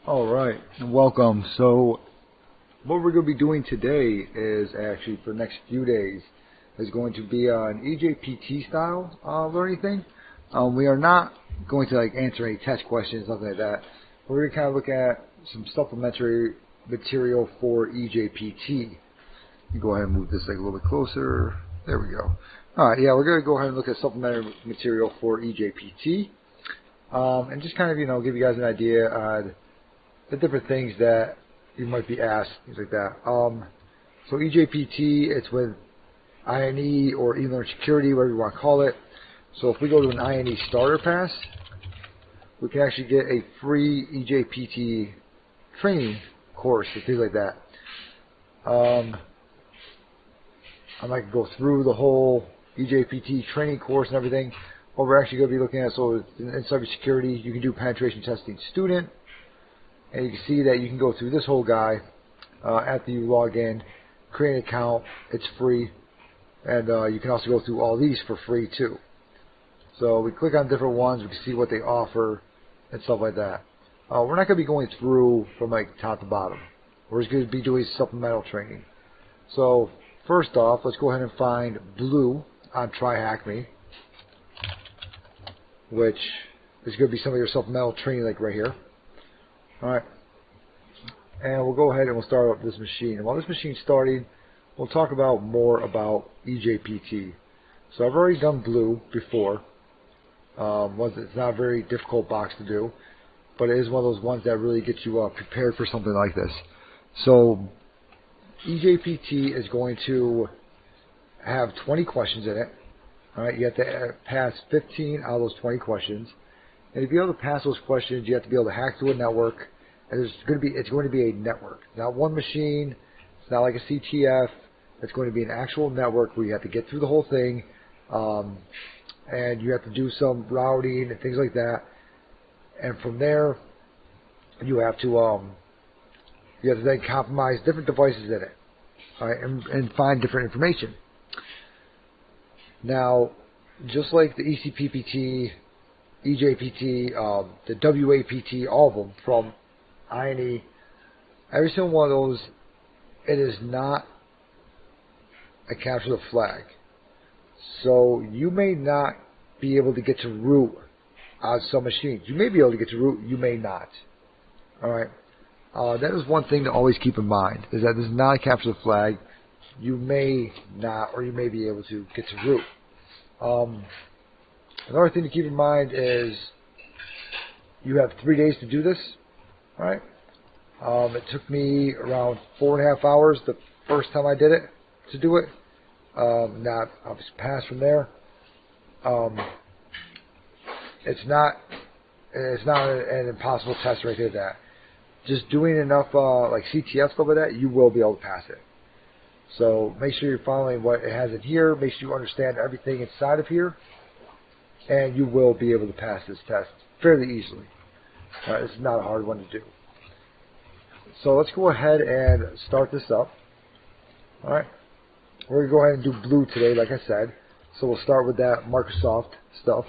Alright, and welcome. So, what we're going to be doing today is actually, for the next few days, is going to be an eJPT style learning thing. We are not going to answer any test questions, nothing like that. We're going to kind of look at some supplementary material for eJPT. Go ahead and move this a little bit closer. There we go. Alright, yeah, we're going to go ahead and look at supplementary material for eJPT. And just kind of, give you guys an idea on the different things that you might be asked, things like that. So eJPT, it's with INE or eLearn Security, whatever you want to call it. So if we go to an INE starter pass, we can actually get a free eJPT training course and things like that. I might go through the whole eJPT training course and everything. What we're actually going to be looking at, so in cybersecurity, you can do penetration testing student. And you can see that you can go through this whole guy after you log in, create an account, it's free, and you can also go through all these for free too. So we click on different ones, we can see what they offer and stuff like that. We're not going to be going through from top to bottom. We're just going to be doing supplemental training. So first off, let's go ahead and find Blue on TryHackMe, which is going to be some of your supplemental training right here. Alright, and we'll go ahead and we'll start up this machine. And while this machine's starting, we'll talk about more about eJPT. So I've already done Blue before. It's not a very difficult box to do, but it is one of those ones that really gets you prepared for something like this. So eJPT is going to have 20 questions in it. Alright, you have to pass 15 out of those 20 questions. And if you're able to pass those questions, you have to be able to hack through a network. And it's going to be a network. Not one machine. It's not like a CTF. It's going to be an actual network where you have to get through the whole thing. And you have to do some routing and things like that. And from there, you have to then compromise different devices in it. All right, and find different information. Now, just like the eCPPT, eJPT, the WAPT, all of them from INE, every single one of those, it is not a capture the flag. So you may not be able to get to root on some machines. You may be able to get to root, you may not. Alright? That is one thing to always keep in mind, is that this is not a capture the flag. You may not, or you may be able to get to root. Another thing to keep in mind is you have 3 days to do this. Alright? It took me around 4.5 hours the first time I did it to do it. Now I'll just pass from there. It's not an impossible test right there. That just doing enough like CTF stuff like that, you will be able to pass it. So make sure you're following what it has in here. Make sure you understand everything inside of here, and you will be able to pass this test fairly easily. It's not a hard one to do. So let's go ahead and start this up. Alright, we're going to go ahead and do Blue today, like I said. So we'll start with that Microsoft stuff.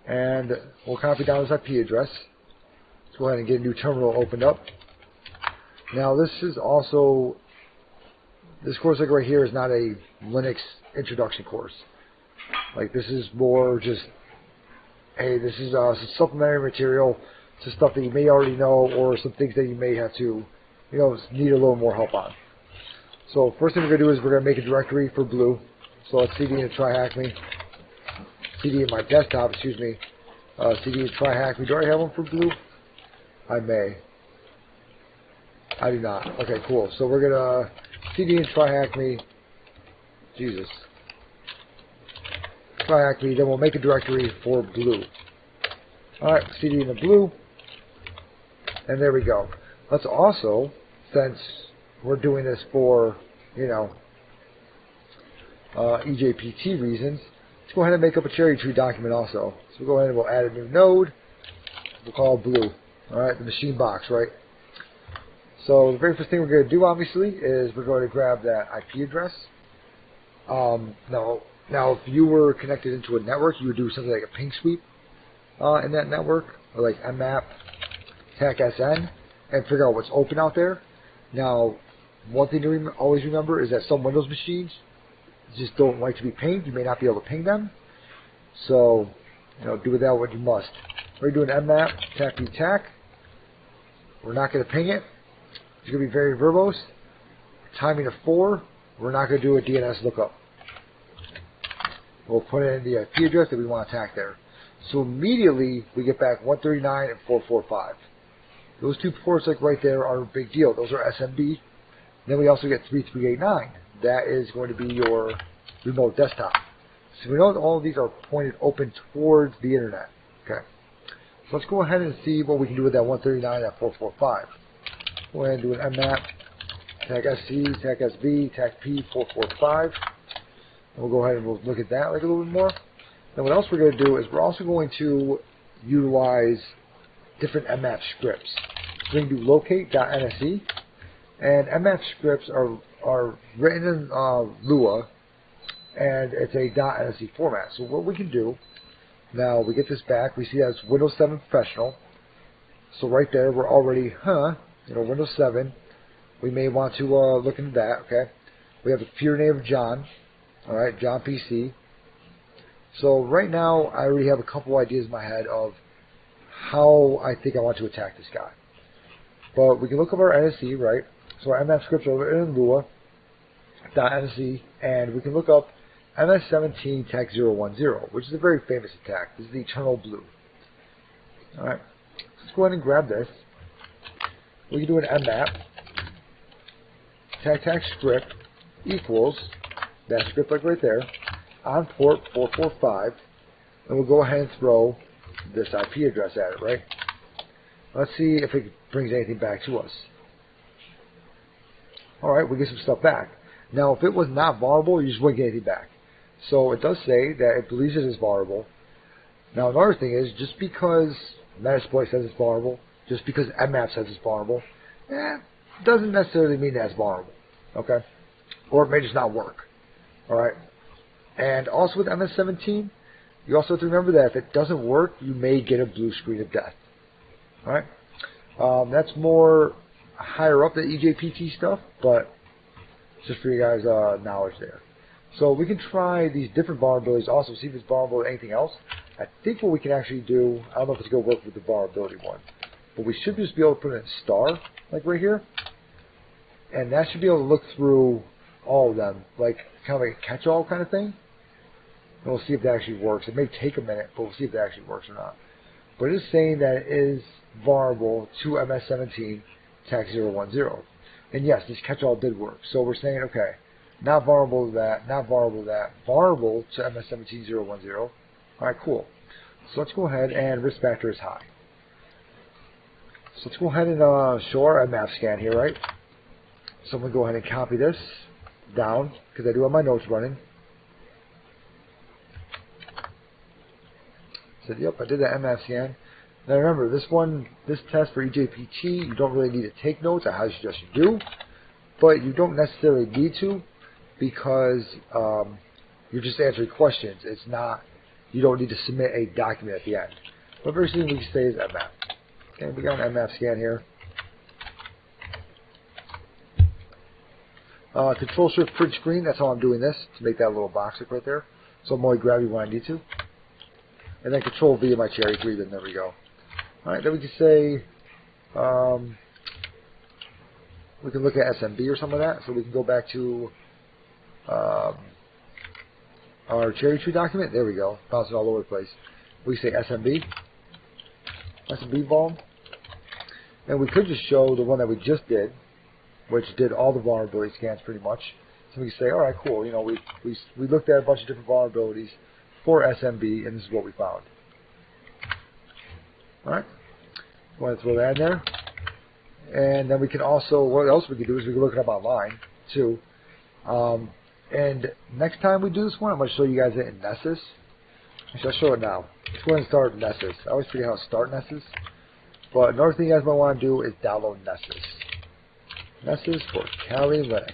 And we'll copy down this IP address. Let's go ahead and get a new terminal opened up. Now this is also, this course right here is not a Linux introduction course. This is more just, hey, this is some supplementary material to stuff that you may already know, or some things that you may have to, need a little more help on. So first thing we're going to do is we're going to make a directory for Blue. So let's CD and TryHackMe. CD in my desktop, excuse me. CD and TryHackMe. Do I have one for Blue? I may. I do not. Okay, cool. So we're going to CD and TryHackMe. Jesus. TryHackMe, then we'll make a directory for Blue. Alright, CD in the Blue. And there we go. Let's also, since we're doing this for, eJPT reasons, let's go ahead and make up a cherry tree document also. So we'll go ahead and we'll add a new node. We'll call it Blue. Alright, the machine box, right? So the very first thing we're going to do, obviously, is we're going to grab that IP address. Now, if you were connected into a network, you would do something like a ping sweep in that network, or like mmap attack SN, and figure out what's open out there. Now, one thing to always remember is that some Windows machines just don't like to be pinged. You may not be able to ping them. So, do with that what you must. We're doing mmap, attack the attack. We're not going to ping it. It's going to be very verbose. Timing of 4. We're not going to do a DNS lookup. We'll put in the IP address that we want to attack there. So immediately we get back 139 and 445. Those two ports like right there are a big deal. Those are SMB. Then we also get 3389. That is going to be your remote desktop. So we know that all of these are pointed open towards the internet. Okay. So let's go ahead and see what we can do with that 139 and 445. Go ahead and do an mmap, tag SC, tag SB, tag P 445. And we'll go ahead and we'll look at that like a little bit more. Then what else we're going to do is we're also going to utilize different mmap scripts. We're going to do locate.nse, and mmap scripts are written in Lua, and it's a .nse format. So what we can do, now we get this back, we see that it's Windows 7 Professional. So right there we're already, Windows 7. We may want to look into that, okay? We have the peer name of John, alright, John PC. So right now I already have a couple ideas in my head of how I think I want to attack this guy. But we can look up our NSE, right? So our mmap scripts are in Lua .nse, and we can look up MS17 tech 010, which is a very famous attack. This is the Eternal Blue. Alright, let's go ahead and grab this. We can do an mmap tag script equals that script like right there on port 445, and we'll go ahead and throw this IP address at it, right? Let's see if it brings anything back to us. Alright, we get some stuff back. Now, if it was not vulnerable, you just wouldn't get anything back. So it does say that it believes it is vulnerable. Now, another thing is, just because Metasploit says it's vulnerable, just because mmap says it's vulnerable, doesn't necessarily mean that it's vulnerable. Okay? Or it may just not work. Alright? And also with MS17, you also have to remember that if it doesn't work, you may get a blue screen of death. Alright? That's more higher up the eJPT stuff, but just for you guys' knowledge there. So we can try these different vulnerabilities also, see if it's vulnerable to anything else. I think what we can actually do, I don't know if it's going to work with the vulnerability one, but we should just be able to put it in star, like right here. And that should be able to look through all of them, like kind of like a catch-all kind of thing. And we'll see if that actually works. It may take a minute, but we'll see if that actually works or not. But it is saying that it is vulnerable to MS17 tech 010. And yes, this catch-all did work. So we're saying, okay, not vulnerable to that, not vulnerable to that, vulnerable to MS17 010. Alright, cool. So let's go ahead, and risk factor is high. So let's go ahead and show our mmap scan here, right? So I'm going to go ahead and copy this down, because I do have my notes running. So yep, I did that mmap scan. Now remember, this test for eJPT, you don't really need to take notes. I highly suggest you do, but you don't necessarily need to, because you're just answering questions. It's not, you don't need to submit a document at the end. But first thing we can say is mmap. Okay, we got an mmap scan here. Control Shift print screen, that's how I'm doing this, to make that little box look right there. So I'm only grabbing when I need to. And then Control V in my Cherry 3, then there we go. Alright, then we can say, we can look at SMB or something like that. So we can go back to our Cherry Tree document. There we go. Bouncing all over the place. We say SMB. SMB vuln. And we could just show the one that we just did, which did all the vulnerability scans pretty much. So we can say, alright, cool. You know, we looked at a bunch of different vulnerabilities for SMB, and this is what we found. Alright. Go ahead and throw that in there. And then we can also, what else we can do is we can look it up online, too. And next time we do this one, I'm going to show you guys it in Nessus. Actually, I'll show it now. Let's go ahead and start Nessus. I always forget how to start Nessus. But another thing you guys might want to do is download Nessus. Nessus for Kali Linux.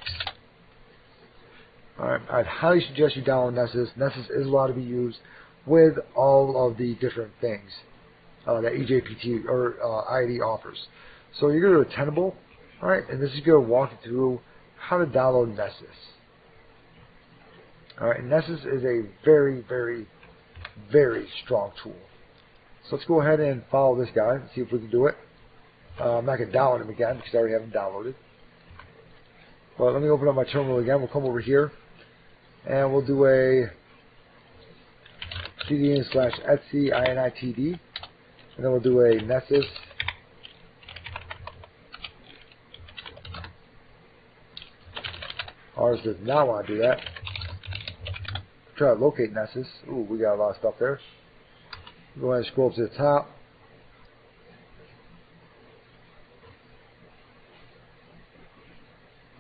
Alright, I'd highly suggest you download Nessus. Nessus is allowed to be used with all of the different things. that eJPT or ID offers. So you're going to go to Tenable, all right, and this is going to walk you through how to download Nessus. All right, and Nessus is a very, very, very strong tool. So let's go ahead and follow this guy and see if we can do it. I'm not going to download him again because I already have him downloaded. But let me open up my terminal again. We'll come over here and we'll do a cdn/etsy initd, and then we'll do a Nessus. Ours does not want to do that. Try to locate Nessus. Ooh, we got a lot of stuff there. Go ahead and scroll up to the top.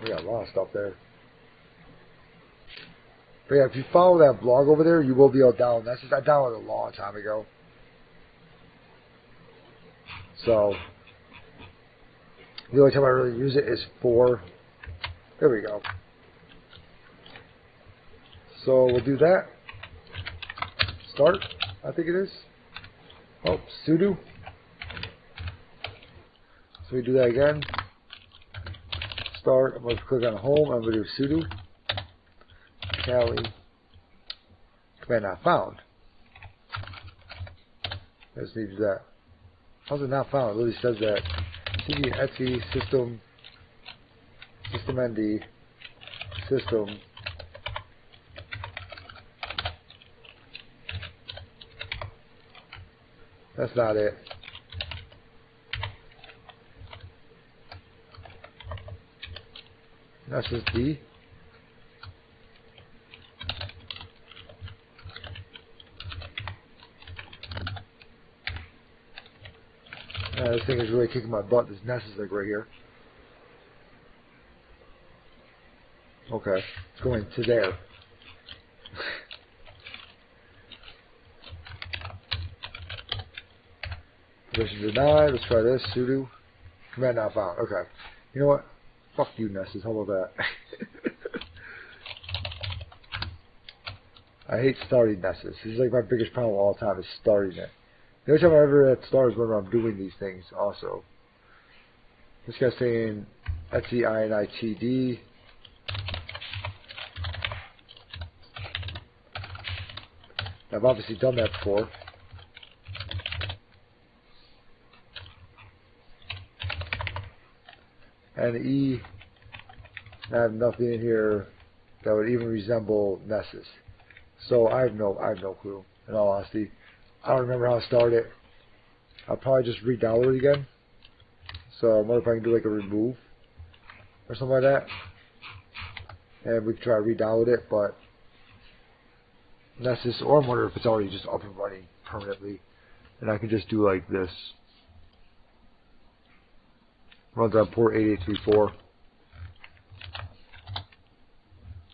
We got a lot of stuff there. But yeah, if you follow that blog over there, you will be able to download Nessus. I downloaded it a long time ago. So, the only time I really use it is for... There we go. So, we'll do that. Start, I think it is. Oh, sudo. So we do that again. Start. I'm going to click on home. I'm going to do sudo. Cali. Command not found. I just need to do that. How's it not found? It literally says that. CD Etsy system. Systemnd. System. That's not it. That's just D. This thing is really kicking my butt. This Nessus is like right here. Okay, it's going to there. Permission denied. Let's try this. Sudo. Command not found. Okay. You know what? Fuck you, Nessus. How about that? I hate starting Nessus. This is like my biggest problem all the time is starting it. The only time I ever had start is when I'm doing these things also. This guy's saying Etsy initd. I've obviously done that before. And E, I have nothing in here that would even resemble Nessus. So I have no clue, in all honesty. I don't remember how to start it. I'll probably just re-download it again. So I wonder if I can do like a remove or something like that. And we can try to re-download it, but Nessus, or I wonder if it's already just up and running permanently. And I can just do like this. Runs on port 8834.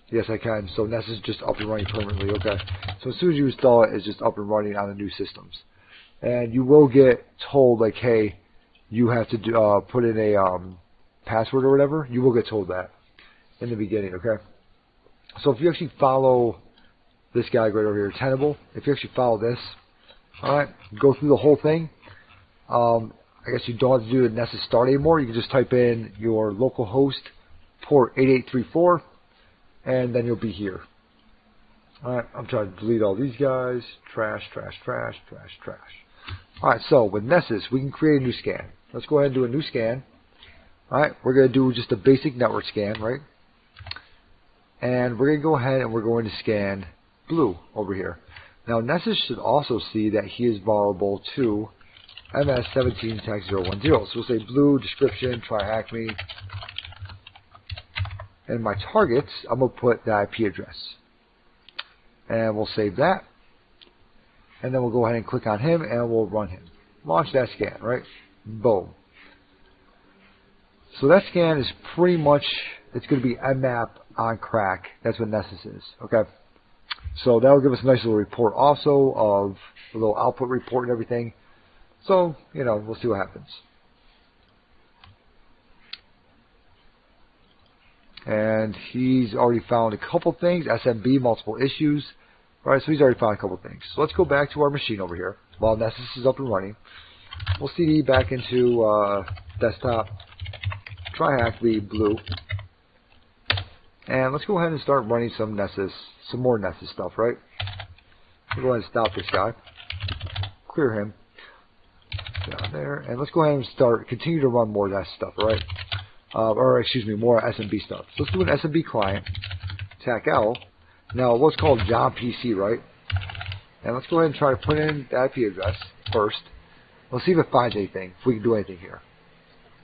Yes, I can. So Nessus is just up and running permanently. Okay. So as soon as you install it, it's just up and running on the new systems. And you will get told, like, hey, you have to do, put in a password or whatever. You will get told that in the beginning, okay? So if you actually follow this guy right over here, Tenable, if you actually follow this, all right, go through the whole thing. I guess you don't have to do the Nessus start anymore. You can just type in your local host, port 8834, and then you'll be here. Alright, I'm trying to delete all these guys. Trash, trash, trash, trash, trash. Alright, so with Nessus, we can create a new scan. Let's go ahead and do a new scan. Alright, we're going to do just a basic network scan, right? And we're going to go ahead and we're going to scan blue over here. Now, Nessus should also see that he is vulnerable to MS17-010. So we'll say blue, description, try hack me. And my targets, I'm going to put the IP address. And we'll save that. And then we'll go ahead and click on him and we'll run him. Launch that scan, right? Boom. So that scan is pretty much, it's going to be Nmap on crack. That's what Nessus is, okay? So that will give us a nice little report also of a little output report and everything. So, you know, we'll see what happens. And he's already found a couple things. SMB, multiple issues. Alright, so he's already found a couple things. So let's go back to our machine over here. While Nessus is up and running, we'll CD back into desktop, try Hackney blue, and let's go ahead and start running some more Nessus stuff, right? We'll go ahead and stop this guy, clear him, down there, and let's go ahead and continue to run more Nessus stuff, right? Or excuse me, more SMB stuff. So let's do an SMB client, TAC L. Now what's called job PC, right? And let's go ahead and try to put in the IP address first. Let's see if it finds anything, if we can do anything here.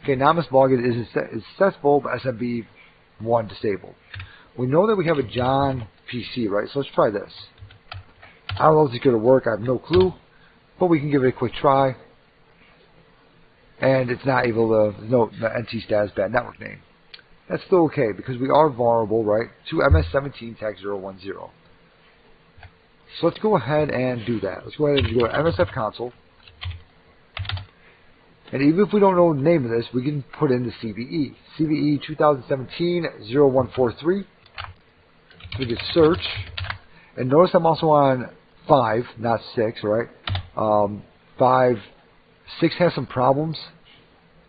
Okay, anonymous login is accessible, but SMB1 disabled. We know that we have a John PC, right? So let's try this. I don't know if it's going to work, I have no clue, but we can give it a quick try. And it's not able to note the NT status bad network name. That's still okay because we are vulnerable, right, to MS17 tag 010. So let's go ahead and do that. Let's go ahead and go to MSF console. And even if we don't know the name of this, we can put in the CVE. CVE 2017-0143. So we can search. And notice I'm also on 5, not 6, right? 6 has some problems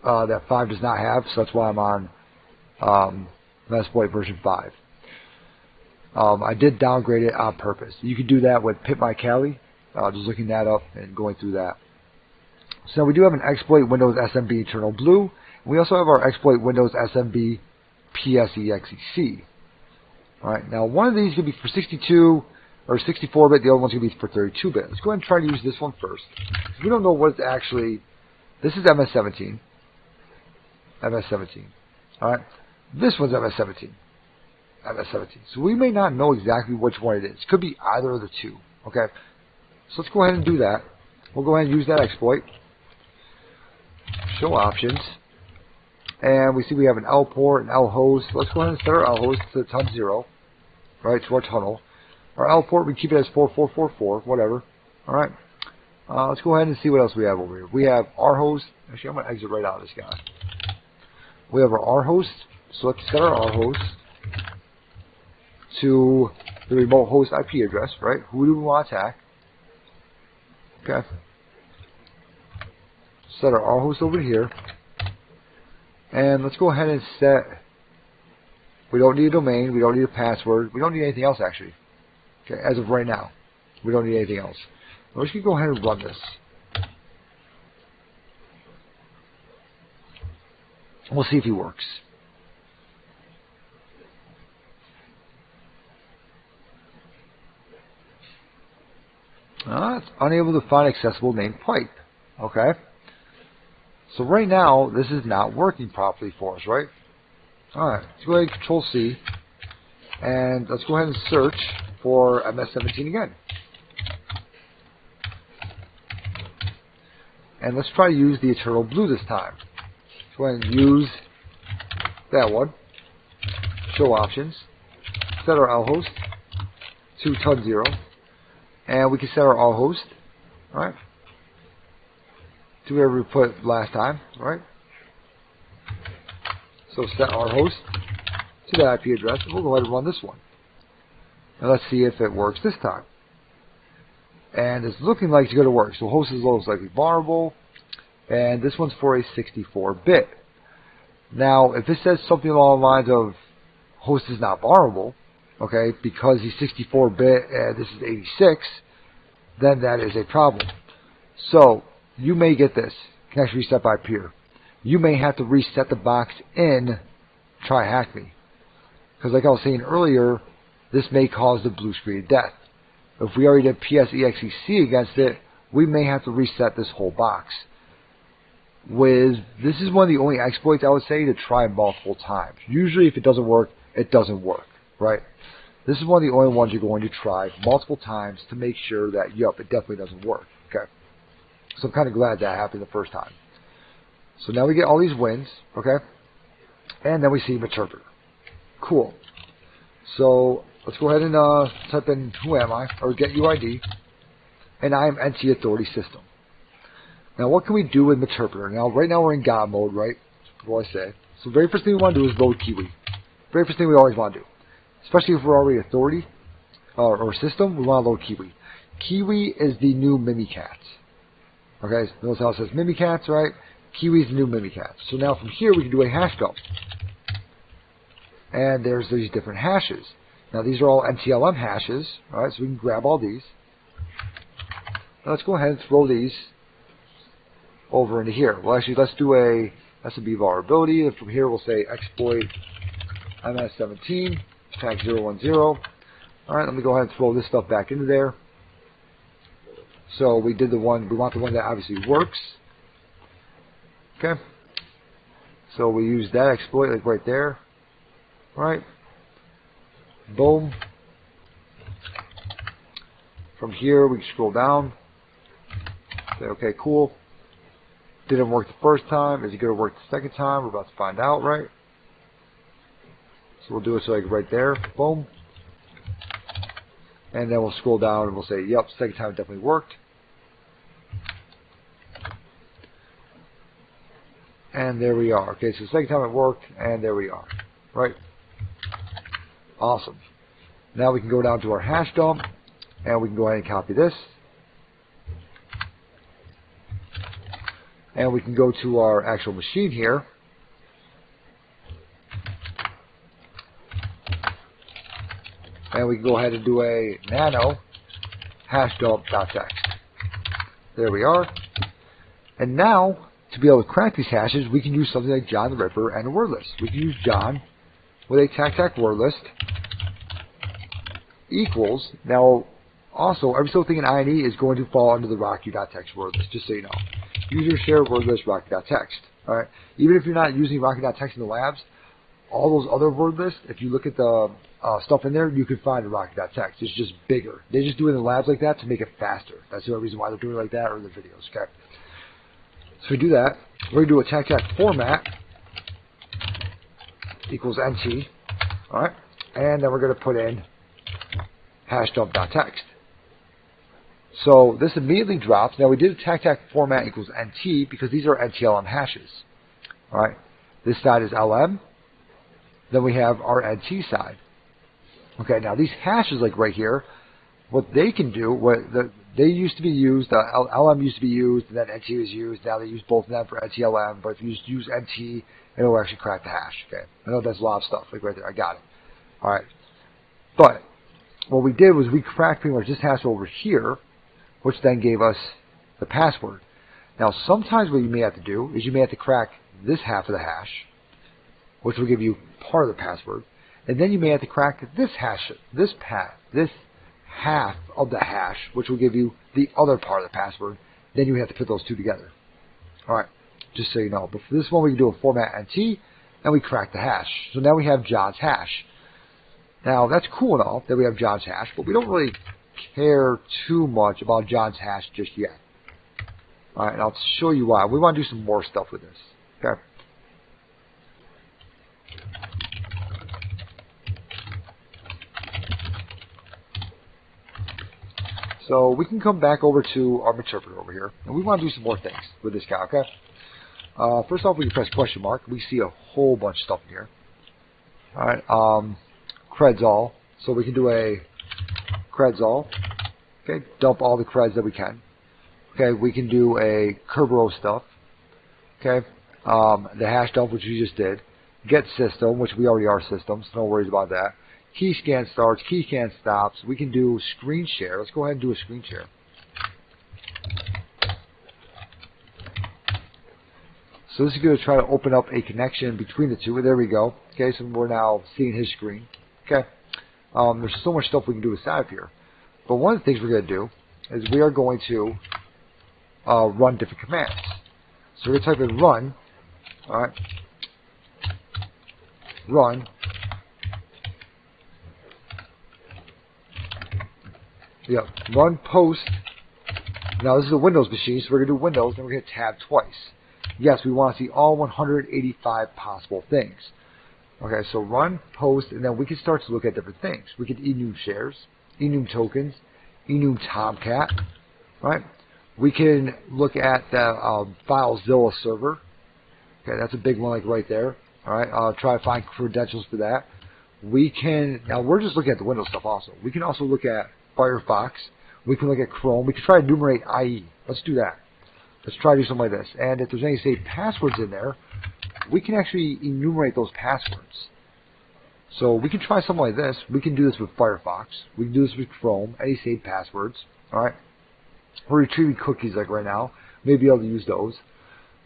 that 5 does not have, so that's why I'm on Metasploit version 5. I did downgrade it on purpose. You can do that with PipMyCali, just looking that up and going through that. So we do have an exploit Windows SMB internal blue. We also have our exploit Windows SMB PSEXEC. Alright, now one of these could be for 62 or 64-bit, the other one's going to be for 32-bit. Let's go ahead and try to use this one first. We don't know what it's actually. This is MS17. MS17. Alright. This one's MS17. MS17. So we may not know exactly which one it is. It could be either of the two. Okay. So let's go ahead and do that. We'll go ahead and use that exploit. Show options. And we see we have an L port, an L host. Let's go ahead and set our L host to ton 0. Right, to our tunnel. Our L port, we keep it as 4444, whatever. Alright. Let's go ahead and see what else we have over here. We have our host. Actually, I'm going to exit right out of this guy. We have our R host. So let's set our R host to the remote host IP address, right? Who do we want to attack? Okay. Set our R host over here. And let's go ahead and set. We don't need a domain. We don't need a password. We don't need anything else, actually. Okay, as of right now. We don't need anything else. We're just going to go ahead and run this. We'll see if he works. It's unable to find accessible named pipe. Okay. So right now, this is not working properly for us, right? Alright, let's go ahead and Control C. And let's go ahead and search for MS17 again. And let's try to use the Eternal Blue this time. Let's go ahead and use that one. Show options. Set our L host to ton 0. And we can set our R host. Alright. To wherever we put it last time. Right? So set our host to the IP address. And we'll go ahead and run this one. Now let's see if it works this time. And it's looking like it's going to work. So host is most likely vulnerable. And this one's for a 64-bit. Now, if it says something along the lines of host is not vulnerable, okay, because he's 64-bit and this is 86, then that is a problem. So, you may get this. Connection reset by peer. You may have to reset the box in Try Hack Me. Because like I was saying earlier, this may cause the blue screen of death. If we already did PSEXEC against it, we may have to reset this whole box. This is one of the only exploits I would say to try multiple times. Usually if it doesn't work, it doesn't work, right? This is one of the only ones you're going to try multiple times to make sure that, yup, it definitely doesn't work, okay? So I'm kind of glad that happened the first time. So now we get all these wins, okay? And then we see Meterpreter. Cool. So let's go ahead and type in who am I, or get UID, and I am NT Authority System. Now what can we do with Meterpreter? Now right now we're in God mode, right? What do I say? So the very first thing we want to do is load Kiwi. Very first thing we always want to do. Especially if we're already Authority. or system, we want to load Kiwi. Kiwi is the new Mimikatz. Okay, so notice how it says Mimikatz, right? Kiwi is the new Mimikatz. So now from here we can do a hash dump. And there's these different hashes. Now these are all NTLM hashes, alright, so we can grab all these. Now let's go ahead and throw these over into here. Well, actually, let's do a SMB vulnerability, and from here we'll say exploit MS17, tag 010. Alright, let me go ahead and throw this stuff back into there. So we did the one, we want the one that obviously works. Okay. So we use that exploit like right there. Alright. Boom. From here we can scroll down. Say, okay, cool. Didn't work the first time. Is it going to work the second time? We're about to find out, right? So we'll do it so like right there. Boom. And then we'll scroll down and we'll say, yep, second time it definitely worked. And there we are. Okay, so second time it worked, and there we are. Right? Awesome. Now we can go down to our hash dump, and we can go ahead and copy this. And we can go to our actual machine here. And we can go ahead and do a nano hashdump.txt. There we are. And now, to be able to crack these hashes, we can use something like John the Ripper and a word list. We can use John with a tac word list equals. Now, also, every single thing in INE is going to fall under the rocky.txt word list, just so you know. User share word list rocky.txt. Alright? Even if you're not using rocky.txt in the labs, all those other word lists, if you look at the stuff in there, you can find the rocky.txt. It's just bigger. They just do it in the labs like that to make it faster. That's the only reason why they're doing it like that, or in the videos. Okay. So we do that. We're going to do a tac format equals NT. Alright. And then we're going to put in hashdump.txt. So this immediately drops. Now we did a tac format equals NT because these are NTLM hashes. Alright. This side is LM. Then we have our NT side. Okay, now these hashes like right here, what they can do, they used to be used, LM used to be used, and then NT was used. Now they use both of them for NTLM, but if you just use NT, it'll actually crack the hash. Okay, I know that's a lot of stuff, like right there, I got it. Alright, but what we did was we cracked pretty much this hash over here, which then gave us the password. Now sometimes what you may have to do is you may have to crack this half of the hash, which will give you part of the password, and then you may have to crack this hash, this half of the hash, which will give you the other part of the password. Then you have to put those two together. Alright, just so you know. But for this one, we can do a format NT, and we crack the hash. So now we have John's hash. Now, that's cool and all that we have John's hash, but we don't really care too much about John's hash just yet. Alright, and I'll show you why. We want to do some more stuff with this. Okay. So we can come back over to our Meterpreter over here, and we want to do some more things with this guy, okay? First off, we can press question mark. We see a whole bunch of stuff in here. Alright, creds all. So we can do a creds all. Okay, dump all the creds that we can. Okay, we can do a Kerberos stuff. Okay, the hash dump, which we just did. Get system, which we already are system, so no worries about that. Key scan starts, key scan stops. We can do screen share. Let's go ahead and do a screen share. So this is going to try to open up a connection between the two. There we go. Okay, so we're now seeing his screen. Okay, there's so much stuff we can do aside of here. But one of the things we're going to do is we are going to run different commands. So we're going to type in run. All right, run. Yep, run post. Now this is a Windows machine, so we're going to do Windows, and we're going to tab twice. Yes, we want to see all 185 possible things. Okay, so run post, and then we can start to look at different things. We can enum shares, enum tokens, enum Tomcat, right? We can look at the FileZilla server. Okay, that's a big one, like right there. All right, try to find credentials for that. we can, now we're just looking at the Windows stuff also. We can also look at Firefox. We can look at Chrome. We can try to enumerate IE. Let's do that. Let's try to do something like this. And if there's any saved passwords in there, we can actually enumerate those passwords. So we can try something like this. We can do this with Firefox. We can do this with Chrome, any saved passwords. All right. We're retrieving cookies like right now. Maybe able to use those.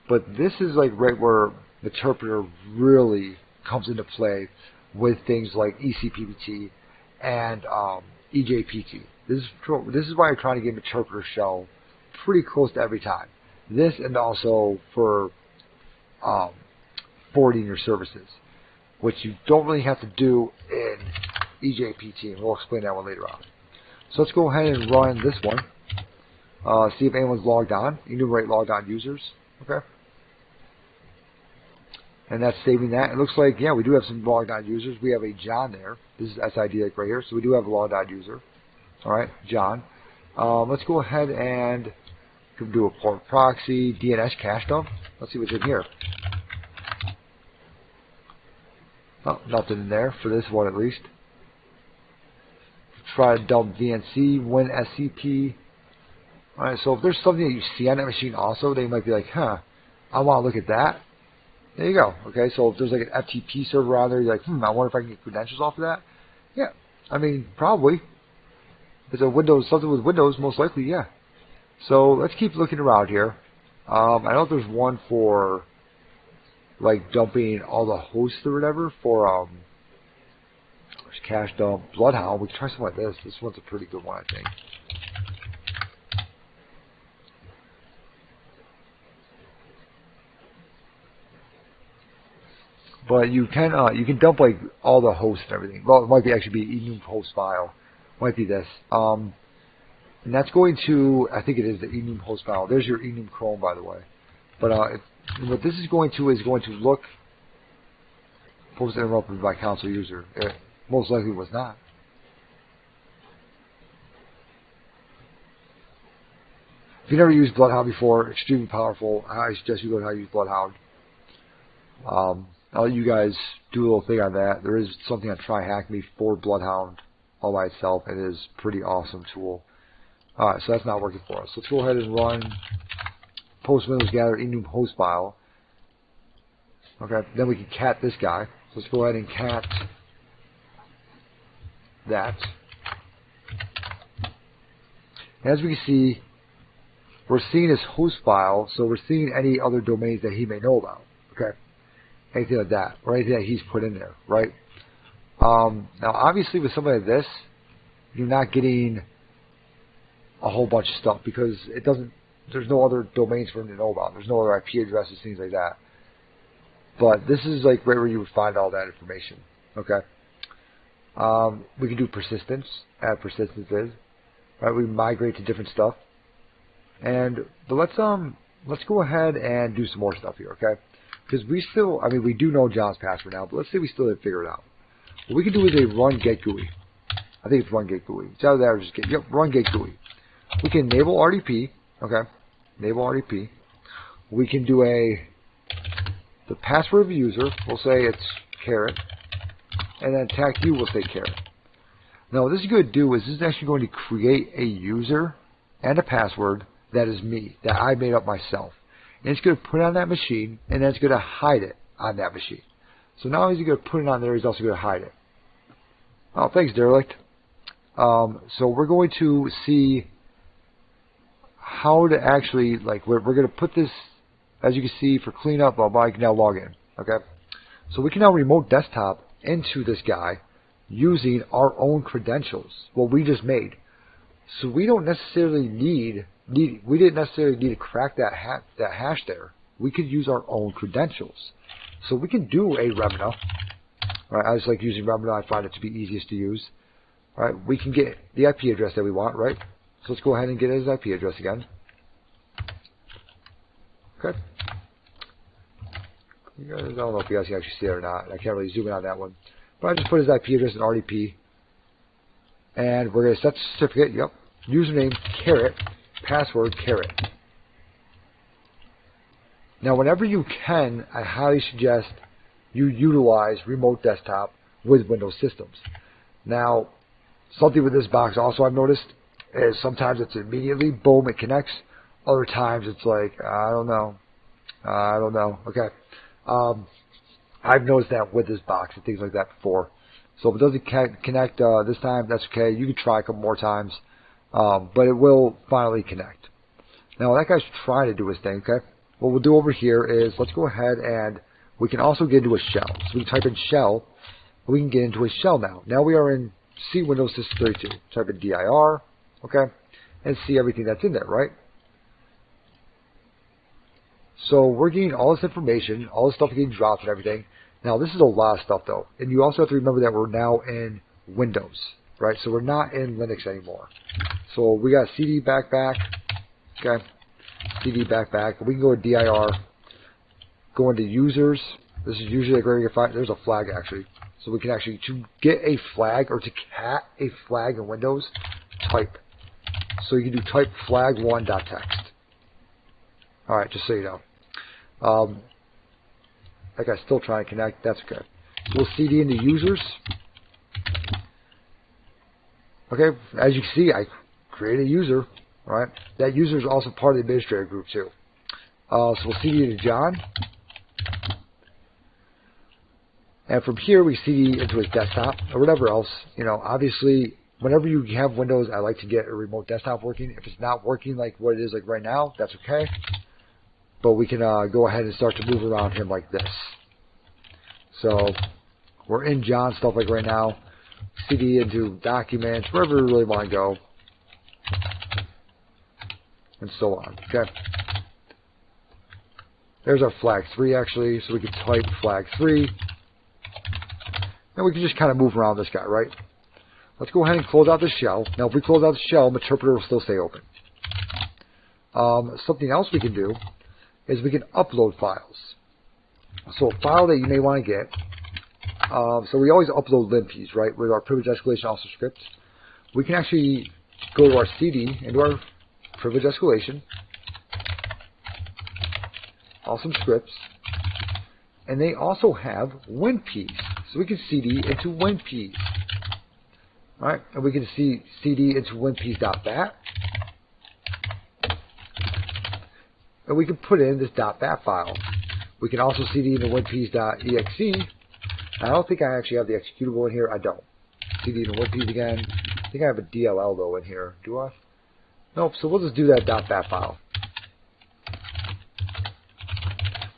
But this is like right where Meterpreter really comes into play with things like eJPT and eJPT. This is why you're trying to get Meterpreter shell pretty close to every time. This and also for forwarding your services, which you don't really have to do in eJPT, and we'll explain that one later on. So let's go ahead and run this one. See if anyone's logged on. Enumerate logged on users. Okay. And that's saving that. It looks like, yeah, we do have some logged on users. We have a John there. This is SID like right here. So we do have a logged on user. All right, John. Let's go ahead and do a port proxy, DNS cache dump. Let's see what's in here. Oh, nothing in there for this one at least. Try to dump VNC, win SCP. All right, so if there's something that you see on that machine also, they might be like, huh, I want to look at that. There you go. Okay, so if there's like an FTP server on there, you're like, I wonder if I can get credentials off of that. Yeah, I mean, probably. If it's a Windows, something with Windows, most likely, yeah. So let's keep looking around here. I know there's one for like dumping all the hosts or whatever for there's cache dump, Bloodhound. We can try something like this. This one's a pretty good one, I think. But you can dump like all the hosts and everything. Well, it might be actually be enum host file. Might be this. And that's going to, I think it is the enum host file. There's your enum Chrome, by the way. But what this is going to look post interrupted by console user. It most likely was not. If you never used Bloodhound before, extremely powerful. I suggest you go to how to use Bloodhound. I'll let you guys do a little thing on that. There is something on TryHackMe for Bloodhound all by itself. It is a pretty awesome tool. Alright, so that's not working for us. Let's go ahead and run post Windows gather enum host file. Okay, then we can cat this guy. So let's go ahead and cat that. As we can see, we're seeing his host file, so we're seeing any other domains that he may know about. Okay. Anything like that, or anything that he's put in there, right? Now, obviously, with something like this, you're not getting a whole bunch of stuff because it doesn't. There's no other domains for him to know about. There's no other IP addresses, things like that. But this is like right where you would find all that information. Okay. We can do persistence. Add persistences. Right. We migrate to different stuff. But let's go ahead and do some more stuff here. Okay. Because we still, I mean, we do know John's password now, but let's say we still didn't figure it out. What we can do is a run get GUI. I think it's run get GUI. It's either that or just get, yep, run get GUI. We can enable RDP, okay, enable RDP. We can do the password of the user, we'll say it's caret, and then tag you will say caret. Now what this is going to do is this is actually going to create a user and a password that is me, that I made up myself. And it's going to put it on that machine, and then it's going to hide it on that machine. So not only is he going to put it on there, he's also going to hide it. Oh, thanks, Derelict. So we're going to see how to actually, like, we're going to put this, as you can see, for cleanup, I can now log in. Okay? So we can now remote desktop into this guy using our own credentials, what we just made. So we don't necessarily we didn't necessarily need to crack that hash there. We could use our own credentials. So we can do a remina. Right, I just like using remina. I find it to be easiest to use. All right, we can get the IP address that we want, right? So let's go ahead and get his IP address again. Okay. I don't know if you guys can actually see it or not. I can't really zoom in on that one. But I just put his IP address in RDP. And we're going to set the certificate. Yep. Username, caret. Password, caret. Now, whenever you can, I highly suggest you utilize remote desktop with Windows systems. Now, something with this box also I've noticed is sometimes it's immediately, boom, it connects. Other times it's like, I don't know. Okay. I've noticed that with this box and things like that before. So if it doesn't connect this time, that's okay. You can try a couple more times, but it will finally connect. Now that guy's trying to do his thing, okay? What we'll do over here is let's go ahead and we can also get into a shell. So we can type in shell, and we can get into a shell now. Now we are in C Windows System 32. Type in dir, okay, and see everything that's in there, right? So we're getting all this information, all this stuff getting dropped and everything. Now this is a lot of stuff though, and you also have to remember that we're now in Windows, right? So we're not in Linux anymore. So we got CD backpack, okay, CD backpack. We can go to dir, go into users. This is usually where you can find. There's a flag actually, so we can actually to get a flag or to cat a flag in Windows, type. So you can do type flag1.txt. All right, just so you know. That guy's still trying to connect. That's okay. So we'll CD into users. Okay, as you can see, I created a user. All right, that user is also part of the administrator group too. So we'll CD into John. And from here, we CD into his desktop or whatever else. You know, obviously, whenever you have Windows, I like to get a remote desktop working. If it's not working like what it is like right now, that's okay. But we can go ahead and start to move around him like this. So we're in John's stuff like right now. CD into documents, wherever we really want to go. And so on. Okay. There's our flag 3 actually. So we can type flag 3. And we can just kind of move around this guy, right? Let's go ahead and close out the shell. Now if we close out the shell, Meterpreter will still stay open. Something else we can do is we can upload files. So a file that you may want to get, so we always upload limps, right, with our privilege escalation also script. We can actually go to our CD into our privilege escalation, awesome scripts, and they also have WinPs. So we can CD into WinPs. All right, and we can CD into WinPs.bat. And we can put in this .bat file. We can also CD into WinPs.exe. I don't think I actually have the executable in here. I don't. CD into WinPs again. I think I have a DLL though in here. Do I? Nope. So we'll just do that .bat file.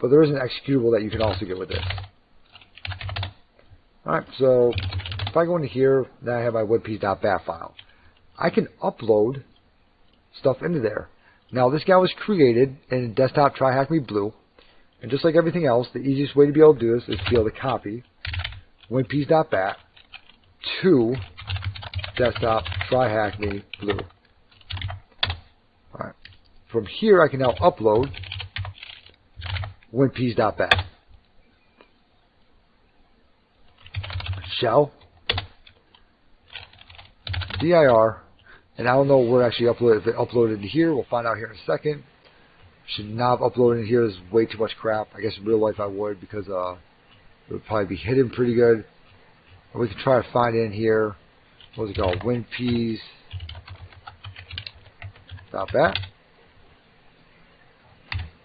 But there is an executable that you can also get with this. Alright, so if I go into here, now I have my WinPs.bat file. I can upload stuff into there. Now this guy was created in desktop try hack me blue, and just like everything else, the easiest way to be able to do this is to be able to copy WinPs.bat to desktop try hack me blue. Alright. From here I can now upload WinPs.bat. Shell dir. And I don't know where actually uploaded. If it uploaded to here, we'll find out here in a second. Should not have uploaded in here. There's way too much crap. I guess in real life I would because it would probably be hidden pretty good. Or we can try to find it in here. What's it called? WinPs. .bat.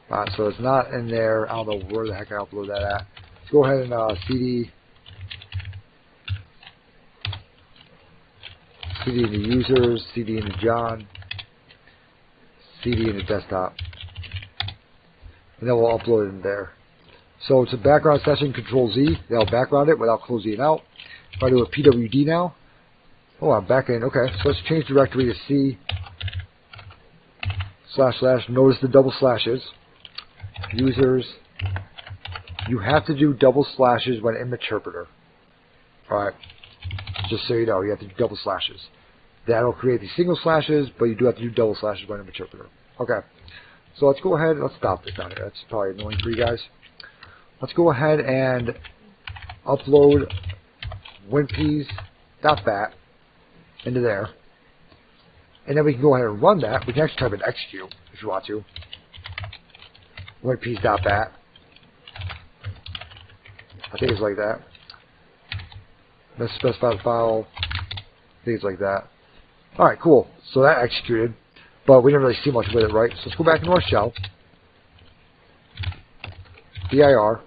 Alright, so it's not in there. I don't know where the heck I upload that at. Let's go ahead and CD into users, CD into John, CD into desktop, and then we'll upload it in there. So it's a background session, Control Z, that'll background it without closing it out. If I do a PWD now, oh, I'm back in, okay, so let's change directory to C // notice the double slashes, users, you have to do double slashes when in Meterpreter. Alright. Just so you know, you have to do double slashes. That'll create these single slashes, but you do have to do double slashes when in Meterpreter. Okay. So let's go ahead. Let's stop this down here. That's probably annoying for you guys. Let's go ahead and upload WinPs.bat into there. And then we can go ahead and run that. We can actually type in execute if you want to. WinPs.bat. I think it's like that. Let's specify the file, things like that. Alright, cool. So that executed, but we didn't really see much with it, right? So let's go back into our shell, dir,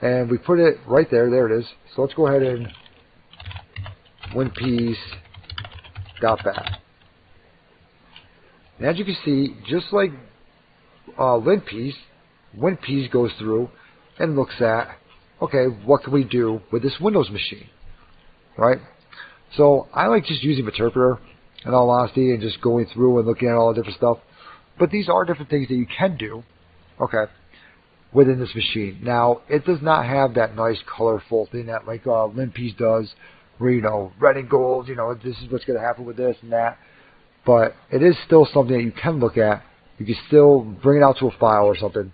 and we put it right there. There it is. So let's go ahead and winpiece.bat. And as you can see, just like linpiece, winpiece goes through and looks at, okay, what can we do with this Windows machine, right? So I like just using Meterpreter, in all honesty, and just going through and looking at all the different stuff. But these are different things that you can do, okay, within this machine. Now, it does not have that nice colorful thing that like linpiece does, where, you know, red and gold, you know, this is what's going to happen with this and that. But it is still something that you can look at. You can still bring it out to a file or something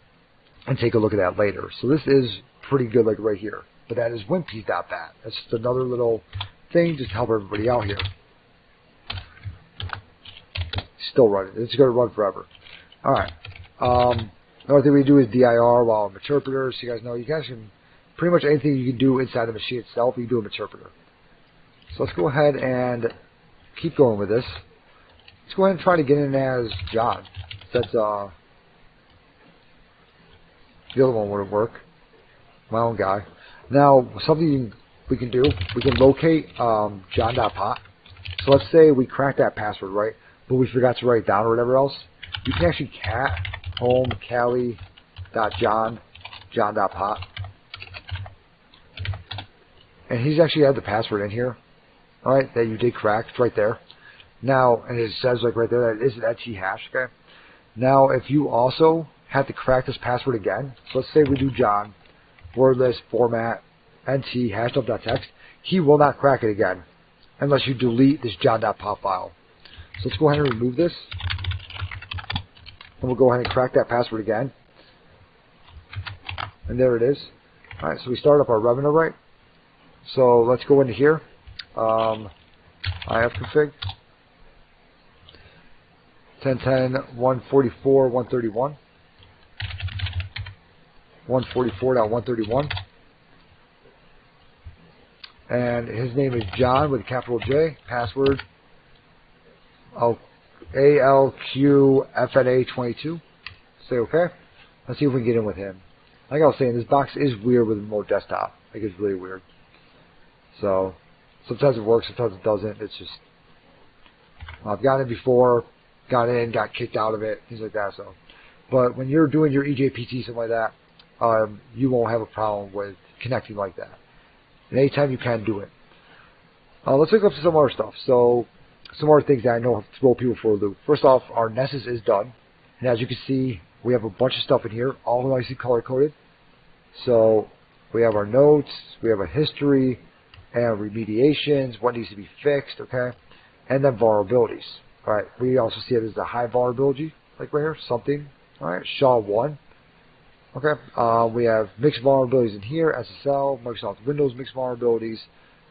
and take a look at that later. So this is pretty good, like right here. But that is winpiece.bat. That's just another little thing just to help everybody out here. Still running. It's going to run forever. Alright. Another thing we do is dir while Meterpreter. So you guys know, you guys can, pretty much anything you can do inside the machine itself, you can do a Meterpreter. So let's go ahead and keep going with this. Let's go ahead and try to get in as John. That's the other one wouldn't work. My own guy. Now, something we can do, we can locate john.pot. So let's say we cracked that password, right? But we forgot to write it down or whatever else. You can actually cat home cali.john.pot. And he's actually had the password in here, alright, that you did crack. It's right there. Now, and it says like right there that it is an NT hash, okay? Now, if you also have to crack this password again, so let's say we do John, wordless, format, NT, hashdump.txt, he will not crack it again unless you delete this john.pop file. So let's go ahead and remove this. And we'll go ahead and crack that password again. And there it is. Alright, so we start up our revenue, right? So let's go into here. ifconfig 10.10.144.131 144.131, and his name is John with a capital J. Password ALQFNA22. Say okay. Let's see if we can get in with him. Like I was saying, this box is weird with remote desktop. Like, it's really weird. So sometimes it works, sometimes it doesn't. It's just, I've gotten it before, got in, got kicked out of it, things like that. So, but when you're doing your eJPT, something like that, you won't have a problem with connecting like that. And anytime you can do it. Let's look up some other stuff. So, some other things that I know have throw people for a loop. First off, our Nessus is done. And as you can see, we have a bunch of stuff in here, all nicely color-coded. So, we have our notes, we have a history, and remediations, what needs to be fixed, okay? And then vulnerabilities. Alright, we also see it as a high vulnerability, like right here, something. Alright, SHA-1. Okay, we have mixed vulnerabilities in here, SSL, Microsoft Windows mixed vulnerabilities.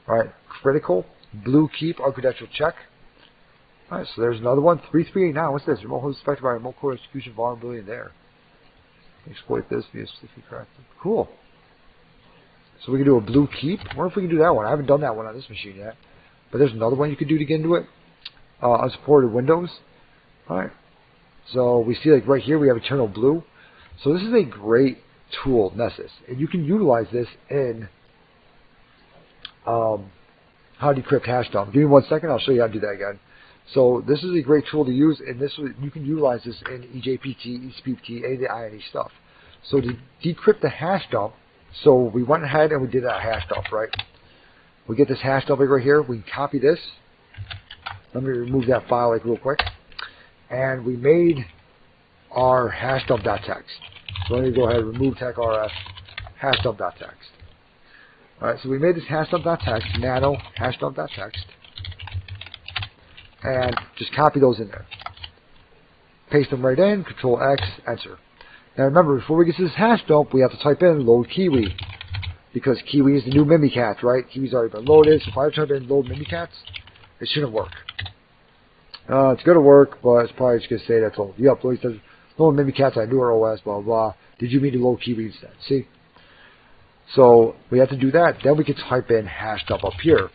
Alright, critical, blue keep, uncredentialed check. Alright, so there's another one, 3389. What's this? Remote host affected by remote code execution vulnerability in there. Exploit this via specific crack. Cool. So we can do a blue keep. I wonder if we can do that one. I haven't done that one on this machine yet. But there's another one you could do to get into it. Unsupported Windows. Alright. So we see like right here we have Eternal Blue. So this is a great tool, Nessus. And you can utilize this in how to decrypt hash dump. Give me 1 second, I'll show you how to do that again. So this is a great tool to use, and this you can utilize this in eJPT, eSPT, any of the INE stuff. So to decrypt the hash dump, so we went ahead and we did a hash dump, right? We get this hash dump right here. We can copy this. Let me remove that file like real quick. And we made our hashdump.txt. So let me go ahead and remove techrf hashdump.txt. Alright, so we made this hashdump.txt, nano hashdump.txt. And just copy those in there. Paste them right in, Control X, enter. Now remember, before we get to this hash dump, we have to type in load Kiwi. Because Kiwi is the new Mimikatz, right? Kiwi's already been loaded, so if I type in load Mimikatz, it shouldn't work. It's going to work, but it's probably just going to say that's all. Yep, it says load Mimikatz on newer OS, blah, blah, blah. Did you mean to load Kiwi instead? See? So we have to do that. Then we can type in hash dump up here.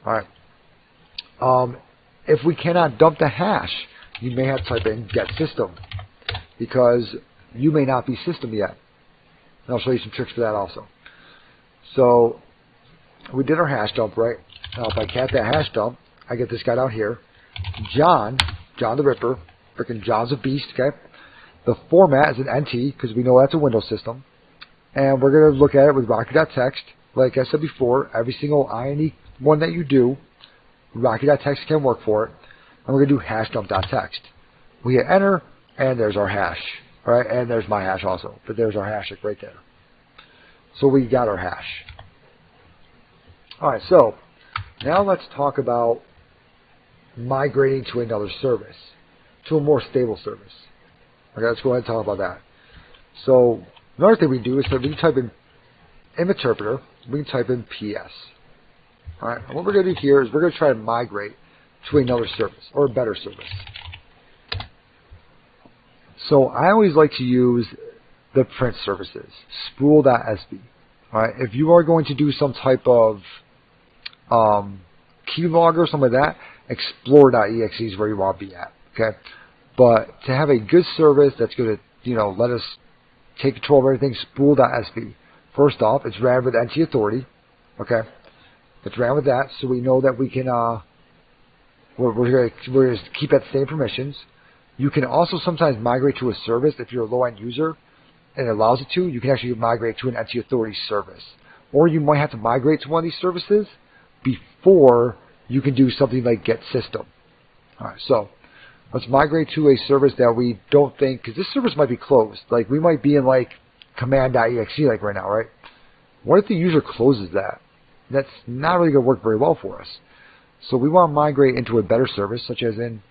All right. If we cannot dump the hash, you may have to type in get system because you may not be system yet. And I'll show you some tricks for that also. So we did our hash dump, right? Now if I cat that hash dump, I get this guy down here, John the Ripper, freaking John's a beast, okay? The format is an NT because we know that's a Windows system. And we're going to look at it with Rocky.txt. Like I said before, every single INE one that you do, Rocky.txt can work for it. And we're going to do hash dump.txt. We hit enter, and there's our hash. All right, and there's my hash also. But there's our hash like right there. So we got our hash. All right, so now let's talk about migrating to another service, to a more stable service. Okay, let's go ahead and talk about that. So another thing we do is that we can type in Meterpreter, we can type in PS. All right, and what we're going to do here is we're going to try to migrate to another service or a better service. So I always like to use the print services, spool.sb. All right, if you are going to do some type of keylogger or something like that, explorer.exe is where you want to be at. Okay, but to have a good service that's going to, let us take control of everything, spool.sb. First off, it's ran with NT authority. Okay, it's ran with that, so we know that we can. We're going to keep at the same permissions. You can also sometimes migrate to a service if you're a low-end user and it allows it to. You can actually migrate to an NT authority service, or you might have to migrate to one of these services before you can do something like get system. All right, so let's migrate to a service that we don't think, because this service might be closed. Like we might be in like command.exe like right now, right? What if the user closes that? That's not really going to work very well for us. So we want to migrate into a better service, such as in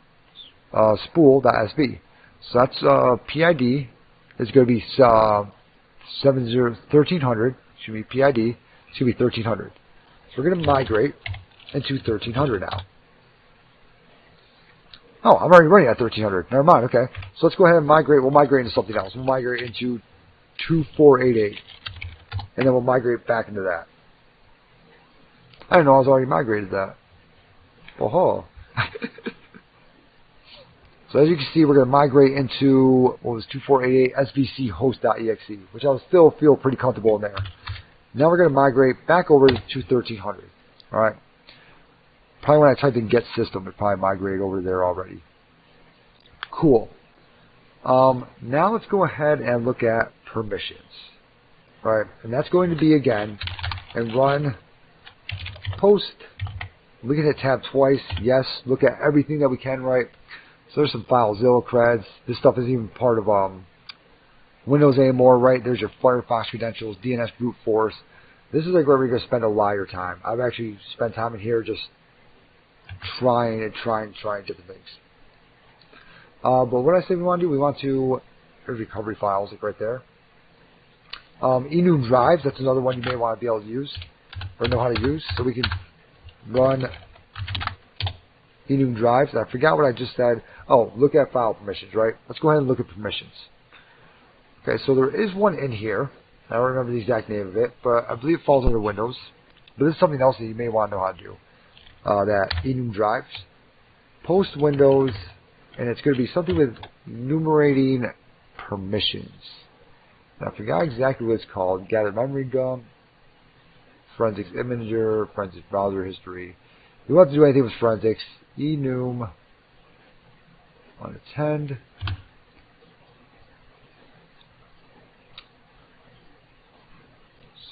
spool.sb. So that's PID is going to be 1300. Should be PID. Should be 1300. So we're going to migrate into 1300 now. Oh, I'm already running at 1300. Never mind. Okay. So let's go ahead and migrate. We'll migrate into something else. We'll migrate into 2488, and then we'll migrate back into that. I didn't know I was already migrated that. Oh. So as you can see, we're going to migrate into, what was 2488 svc host.exe, which I'll still feel pretty comfortable in there. Now we're going to migrate back over to 1300. All right. Probably when I type in get system, it probably migrated over there already. Cool. Now let's go ahead and look at permissions. All right. And that's going to be, again, and run post. We can hit tab twice. Yes. Look at everything that we can write. So there's some files, Zillow creds. This stuff isn't even part of Windows anymore, right? There's your Firefox credentials, DNS brute force. This is like where we're going to spend a lot of your time. I've actually spent time in here just trying different things. But what I say we want to do, we want to, there's recovery files, like right there. enum drives, that's another one you may want to be able to use, or know how to use. So we can run enum drives. I forgot what I just said. Oh, look at file permissions, right? Let's go ahead and look at permissions. Okay, so there is one in here. I don't remember the exact name of it, but I believe it falls under Windows. But this is something else that you may want to know how to do. That enum drives. Post Windows, and it's going to be something with enumerating permissions. And I forgot exactly what it's called. Gather memory dump, forensics imager, forensics browser history. You don't have to do anything with forensics. Enum unattend.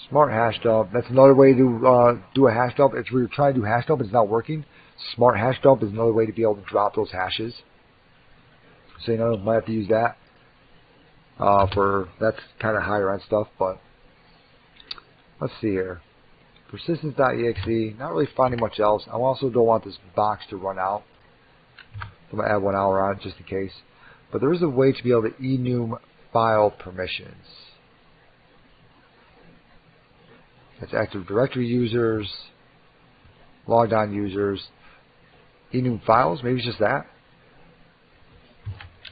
Smart hash dump. That's another way to do a hash dump. If we're trying to do hash dump, it's not working. Smart hash dump is another way to be able to drop those hashes. So you might have to use that for that's kind of higher end stuff. But let's see here. Persistence.exe. Not really finding much else. I also don't want this box to run out. So I'm gonna add 1 hour on it just in case. But there is a way to be able to enum file permissions. That's Active Directory users, logged on users, enum files. Maybe it's just that.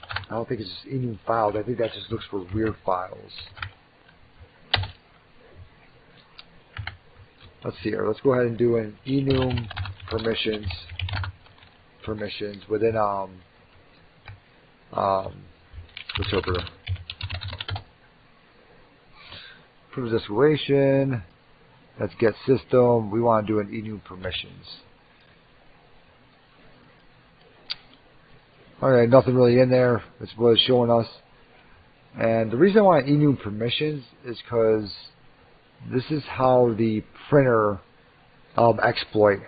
I don't think it's just enum files. I think that just looks for weird files. let's see here. Let's go ahead and do an enum permissions within Meterpreter. Proof of escalation. Let's get system. We want to do an enum permissions. Alright, nothing really in there. That's what it's showing us. And the reason I want enum permissions is because this is how the printer exploit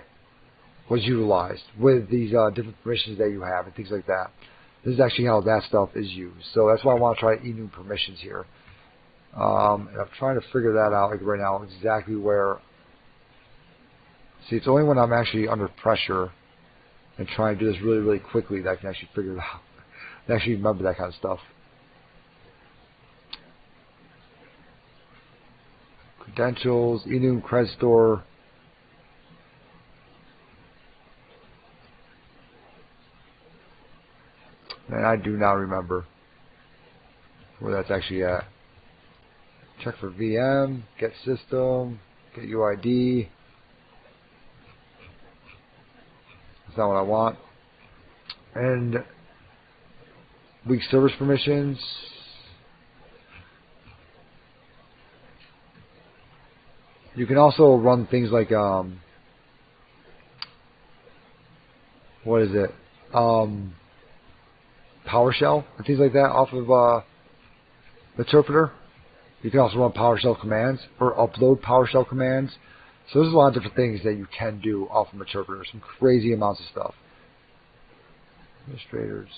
was utilized with these different permissions that you have and things like that. This is actually how that stuff is used. So that's why I want to try enum permissions here. And I'm trying to figure that out like right now, exactly where. See, it's only when I'm actually under pressure and trying to do this really, really quickly that I can actually figure it out. And actually remember that kind of stuff. Credentials, enum credit store. And I do not remember where that's actually at. Check for VM, get system, get UID. That's not what I want. And weak service permissions. You can also run things like what is it? PowerShell and things like that off of Meterpreter. You can also run PowerShell commands or upload PowerShell commands. So there's a lot of different things that you can do off of Meterpreter. Some crazy amounts of stuff. Administrators.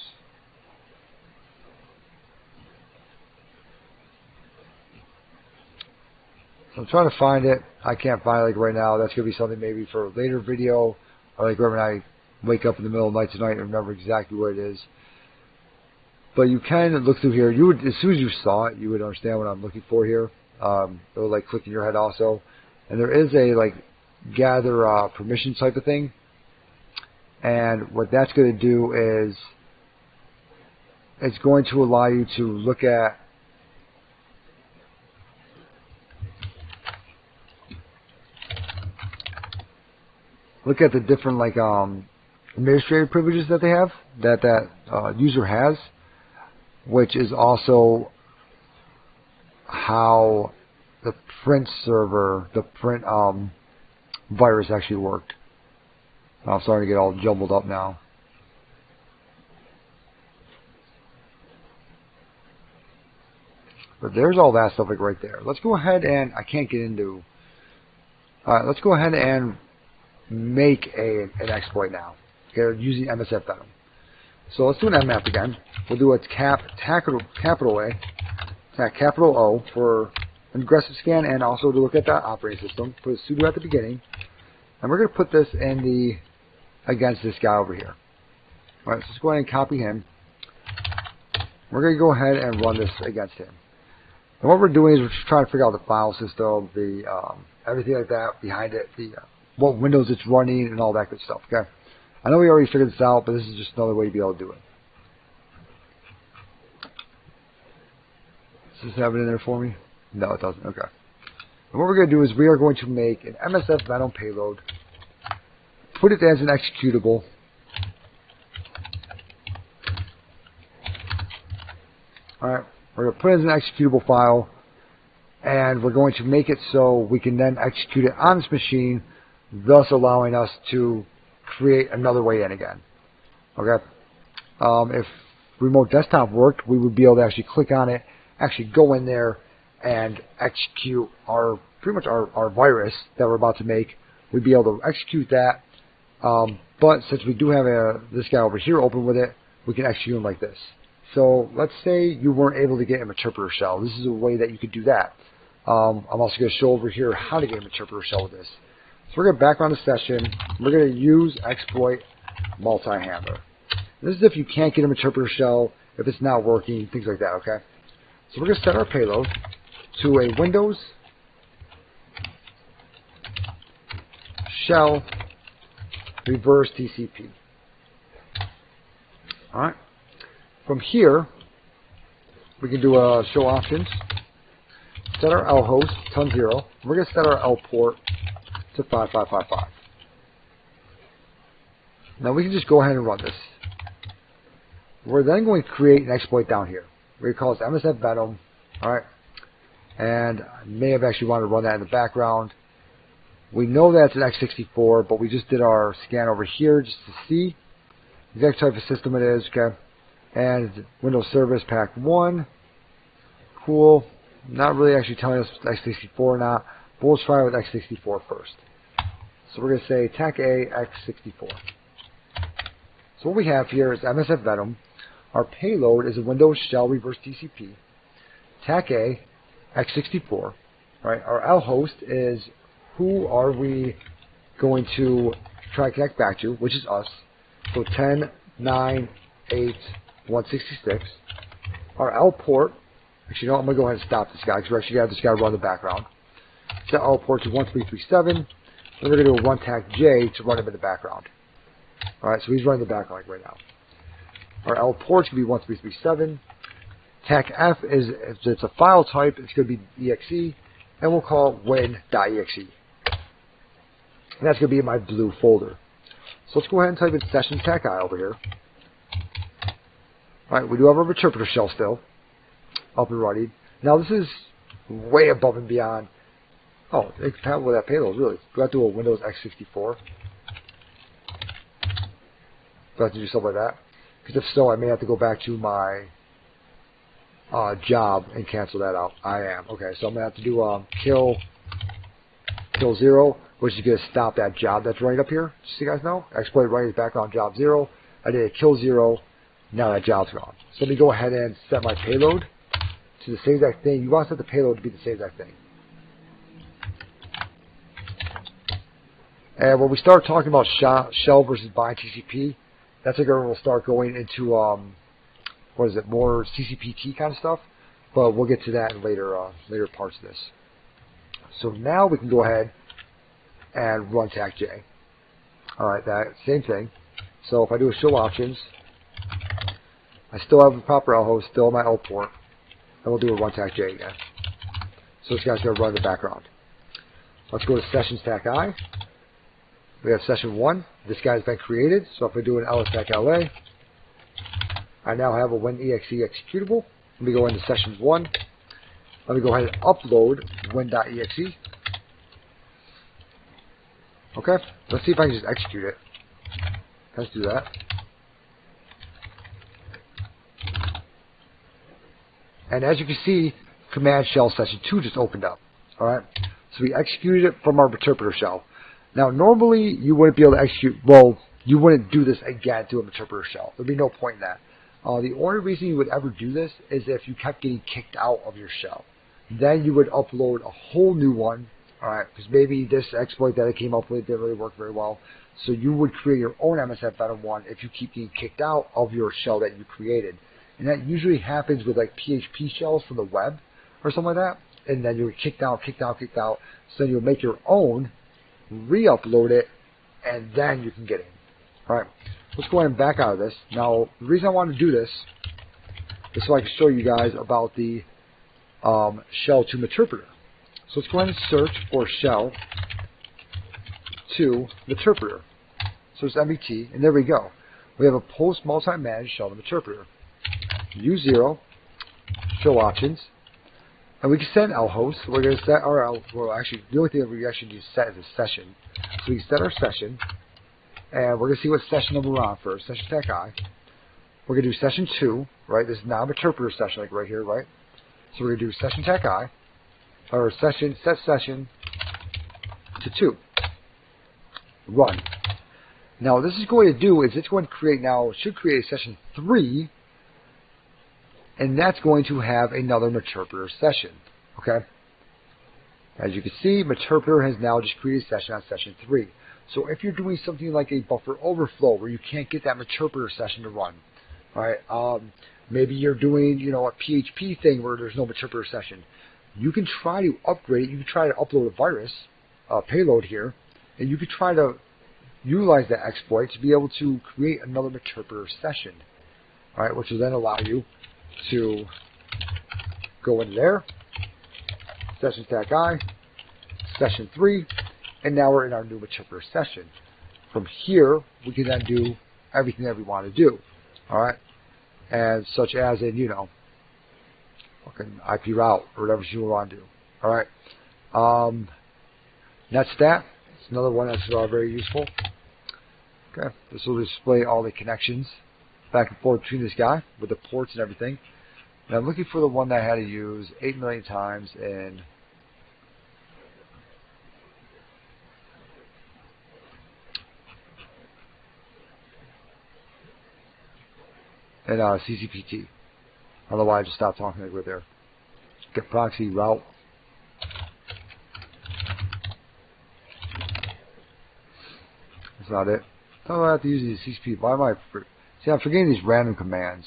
So I'm trying to find it. I can't find it like right now. That's going to be something maybe for a later video. Or like when I wake up in the middle of the night tonight and remember exactly where it is. But you can look through here. You would, as soon as you saw it, you would understand what I'm looking for here. It would like click in your head also. And there is a like gather permission type of thing. And what that's going to do is it's going to allow you to look at the different like administrative privileges that they have, that user has, which is also how the print server, the print virus actually worked. I'm starting to get all jumbled up now. But there's all that stuff like right there. Let's go ahead and I can't get into. Let's go ahead and make an exploit now. Okay, using MSF Venom. So let's do an mmap again. We'll do a capital O for an aggressive scan, and also to look at that operating system. Put a sudo at the beginning, and we're going to put this in against this guy over here. All right, so let's go ahead and copy him. We're going to go ahead and run this against him. And what we're doing is we're just trying to figure out the file system, the everything like that behind it, what windows it's running, and all that good stuff. Okay. I know we already figured this out, but this is just another way to be able to do it. Does this have it in there for me? No, it doesn't. Okay. And what we're going to do is we are going to make an MSF Venom payload, put it as an executable, alright, we're going to put it as an executable file, and we're going to make it so we can then execute it on this machine, thus allowing us to create another way in again. Okay. If remote desktop worked, we would be able to actually click on it, actually go in there and execute pretty much our virus that we're about to make. We'd be able to execute that. But since we do have this guy over here open with it, we can execute him like this. So let's say you weren't able to get a Meterpreter shell. This is a way that you could do that. I'm also going to show over here how to get a Meterpreter shell with this. So we're going to back on the session. We're going to use exploit multi-handler. This is if you can't get a Meterpreter shell, if it's not working, things like that, okay? So we're going to set our payload to a Windows shell reverse TCP. Alright. From here, we can do a show options. Set our L host, ton 0. We're going to set our L port to 5555. Now we can just go ahead and run this. We're then going to create an exploit down here. We call this MSF Venom. Alright. And I may have actually wanted to run that in the background. We know that's an x64, but we just did our scan over here just to see the exact type of system it is. Okay. And Windows Service Pack 1. Cool. Not really actually telling us if it's x64 or not. But we'll try with x64 first. So we're going to say TAC A x64. So what we have here is MSF Venom. Our payload is a Windows Shell Reverse TCP. TAC A x64. Right. Our L host is who are we going to try to connect back to, which is us. So 10.9.8.166. Our L port. Actually, no, I'm going to go ahead and stop this guy because we're actually got this guy run in the background. Set all ports to 1337. Then we're going to do a run TAC J to run him in the background. Alright, so he's running the background right now. Our L port's going to be 1337. TAC F is, if it's a file type, it's going to be exe. And we'll call it win.exe. And that's going to be in my blue folder. So let's go ahead and type in session TAC I over here. Alright, we do have our Meterpreter shell still up and running. Now this is way above and beyond. Oh, it's compatible with that payload, really. Do I have to do a Windows x64? Do I have to do something like that? Because if so, I may have to go back to my job and cancel that out. I am. Okay, so I'm going to have to do kill 0, which is going to stop that job that's running up here. Just so you guys know. Exploit running is background job 0. I did a kill 0. Now that job's gone. So let me go ahead and set my payload to the same exact thing. You want to set the payload to be the same exact thing. And when we start talking about shell versus bind TCP, that's like we'll start going into what is it, more CCPT kind of stuff. But we'll get to that in later parts of this. So now we can go ahead and run TAC J. All right, that same thing. So if I do a show options, I still have the proper L host, still my L port, and we'll do a run TAC J again. So this guy's going to run in the background. Let's go to sessions TAC I. We have session 1. This guy's been created. So if I do an LSTAC LA, I now have a win.exe executable. Let me go into session 1. Let me go ahead and upload win.exe. Okay, let's see if I can just execute it. Let's do that. And as you can see, command shell session 2 just opened up. Alright, so we executed it from our Meterpreter shell. Now, normally you wouldn't be able to execute, well, you wouldn't do this again to a Meterpreter shell. There'd be no point in that. The only reason you would ever do this is if you kept getting kicked out of your shell. Then you would upload a whole new one, alright, because maybe this exploit that it came up with didn't really work very well. So you would create your own MSF Venom one if you keep getting kicked out of your shell that you created. And that usually happens with like PHP shells from the web or something like that. And then you get kicked out. So you'll make your own, re-upload it, and then you can get in. Alright, let's go ahead and back out of this. Now, the reason I want to do this is so I can show you guys about the shell to Meterpreter. So let's go ahead and search for shell to Meterpreter. So it's MET, and there we go. We have a post multi-managed shell to Meterpreter. Use 0, show options, and we can set an L host. We're going to set our L, well actually the only thing that we actually need to set is a session. So we can set our session, and we're going to see what session number we're on first, session TAC I. We're going to do session 2, right? This is not a Meterpreter session like right here, right? So we're going to do session TAC I, or session, set session to 2. Run. Now what this is going to do is it's going to create now, it should create a session 3, and that's going to have another Meterpreter session. Okay? As you can see, Meterpreter has now just created a session on session 3. So if you're doing something like a buffer overflow where you can't get that Meterpreter session to run, right? Maybe you're doing, you know, a PHP thing where there's no Meterpreter session. You can try to upgrade it. You can try to upload a virus payload here, and you could try to utilize that exploit to be able to create another Meterpreter session, all right, which will then allow you to go in there, session TAC I, session 3, and now we're in our new Meterpreter session. From here, we can then do everything that we want to do, all right? And such as in, you know, fucking IP route or whatever you want to do, all right? Netstat, it's another one that's very useful. Okay, this will display all the connections back and forth between this guy with the ports and everything. And I'm looking for the one that I had to use 8 million times in CCPT. I don't know why I just stopped talking like right there. Get proxy route. That's not it. Oh, I have to use these CCP. Why am I? See, I'm forgetting these random commands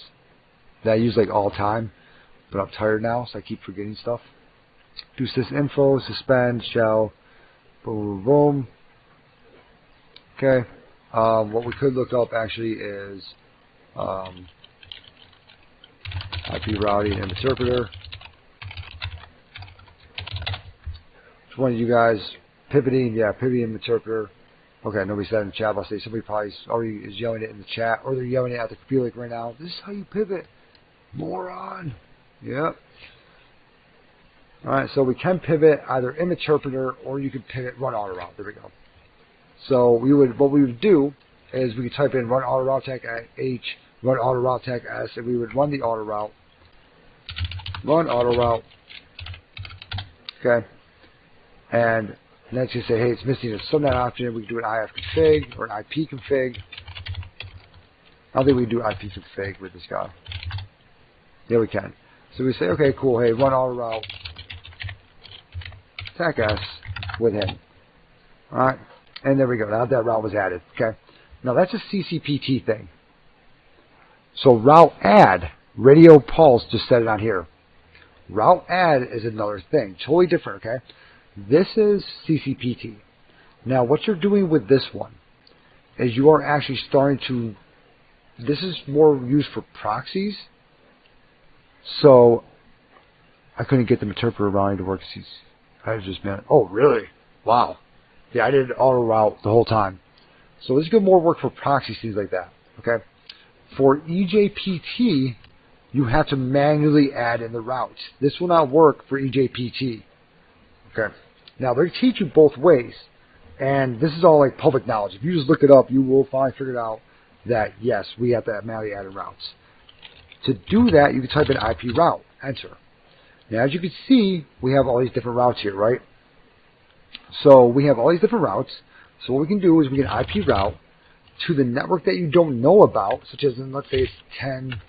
that I use like all the time, but I'm tired now, so I keep forgetting stuff. Do sysinfo, suspend, shell, boom, boom, boom. Okay. What we could look up actually is IP routing and Meterpreter. Which one of you guys pivoting? Yeah, pivoting and Meterpreter. Okay, nobody said in the chat. I'll say somebody probably already is yelling it in the chat, or they're yelling it at the computer like right now. This is how you pivot, moron. Yep. All right, so we can pivot either in Meterpreter or you could pivot run auto route. There we go. So what we would do is we could type in run auto route tech H, run auto route tech S, and we would run the auto route. Run auto route. Okay. And let's just say, hey, it's missing a subnet option. We can do an IF config or an IP config. I don't think we can do IP config with this guy. Yeah, we can. So we say, okay, cool. Hey, run auto route tech S with him. All right. And there we go. Now that route was added. Okay. Now that's a CCPT thing. So route add, radio pulse, just set it on here. Route add is another thing. Totally different, okay? This is CCPT. Now what you're doing with this one is you are actually starting to, this is more used for proxies. So I couldn't get the Meterpreter routing to work. I just meant, oh really? Wow. Yeah, I did auto route the whole time. So this is good more work for proxies, things like that. Okay. For eJPT, you have to manually add in the routes. This will not work for eJPT. Okay. Now they teach you both ways, and this is all like public knowledge. If you just look it up, you will figure it out that yes, we have to manually add in routes. To do that, you can type in IP route, enter. Now, as you can see, we have all these different routes here, right? So we have all these different routes. So what we can do is we can IP route to the network that you don't know about, such as in, let's say it's 10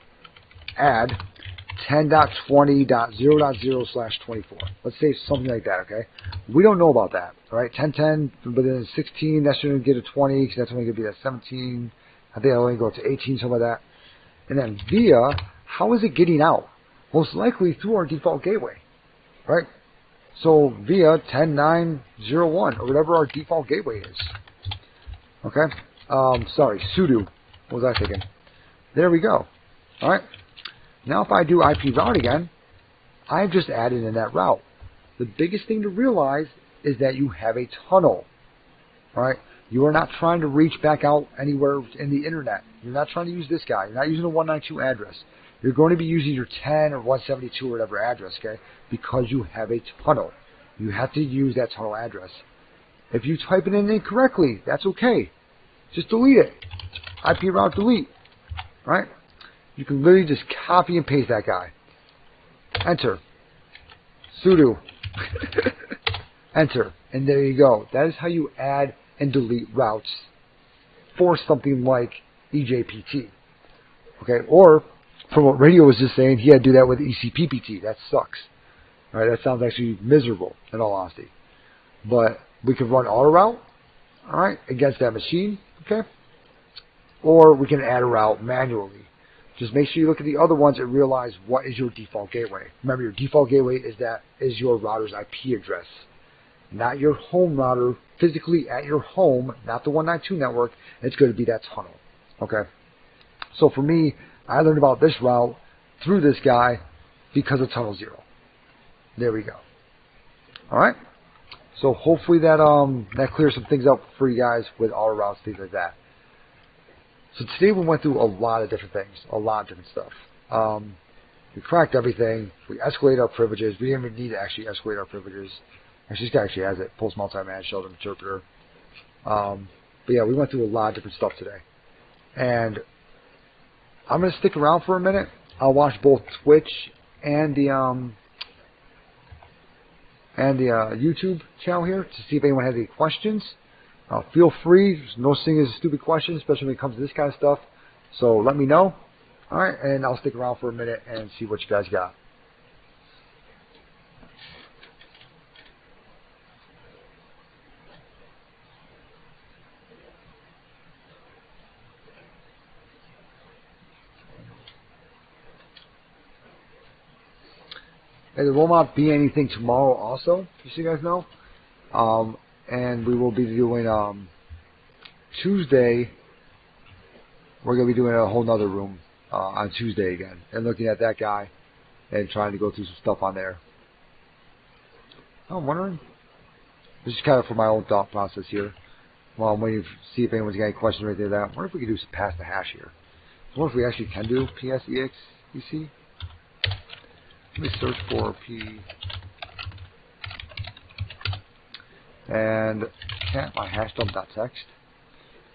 add 10.20.0.0/24. Let's say something like that, okay? We don't know about that, all right? 10.10, but then 16, that's going to get a 20, because that's only going to be a 17. I think I'll only go to 18, something like that. And then via, how is it getting out? Most likely through our default gateway, right? So via 10.9.0.1 or whatever our default gateway is. Okay? Sorry, sudo. What was I thinking? There we go. All right. Now if I do IP route again, I've just added in that route. The biggest thing to realize is that you have a tunnel. All right? You are not trying to reach back out anywhere in the internet. You're not trying to use this guy. You're not using a 192 address. You're going to be using your 10 or 172 or whatever address, okay? Because you have a tunnel. You have to use that tunnel address. If you type it in incorrectly, that's okay. Just delete it. IP route delete. Right? You can literally just copy and paste that guy. Enter. Sudo. Enter. And there you go. That is how you add and delete routes for something like eJPT. Okay? Or, from what Radio was just saying, he had to do that with ECPPT. That sucks. All right? That sounds actually miserable, in all honesty. But we can run auto route, all right, against that machine, okay? Or we can add a route manually. Just make sure you look at the other ones and realize what is your default gateway. Remember, your default gateway is your router's IP address, not your home router physically at your home, not the 192 network. It's going to be that tunnel. Okay. So for me, I learned about this route through this guy because of Tunnel 0. There we go. All right. So hopefully that that clears some things up for you guys with auto routes, things like that. So today we went through a lot of different things, a lot of different stuff. We cracked everything. We escalated our privileges. We didn't even need to actually escalate our privileges. Actually, this guy actually has it. Post multi-managed shelter interpreter. But yeah, we went through a lot of different stuff today. And I'm going to stick around for a minute. I'll watch both Twitch and the YouTube channel here to see if anyone has any questions. Feel free. There's no such thing as a stupid question, especially when it comes to this kind of stuff. So let me know. All right, and I'll stick around for a minute and see what you guys got. And there will not be anything tomorrow also, just so you guys know. And we will be doing Tuesday. We're going to be doing a whole nother room on Tuesday again. And looking at that guy and trying to go through some stuff on there. I'm wondering. This is kind of for my own thought process here. While I'm waiting to see if anyone's got any questions right there. I wonder if we could do some pass the hash here. I wonder if we actually can do PSEXEC. Let me search for P and cat my hashdump.txt. I'm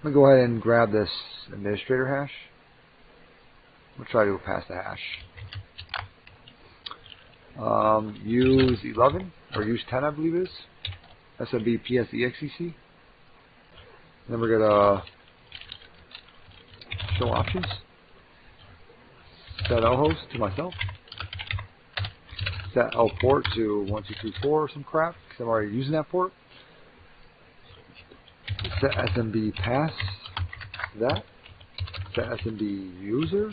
gonna go ahead and grab this administrator hash. We'll try to pass the hash. Use 11 or use 10, I believe it is. SMB PSEXEC. Then we're gonna show options. Set L host to myself. Set L port to 1234 or some crap, because I'm already using that port. Set SMB pass that. Set SMB user.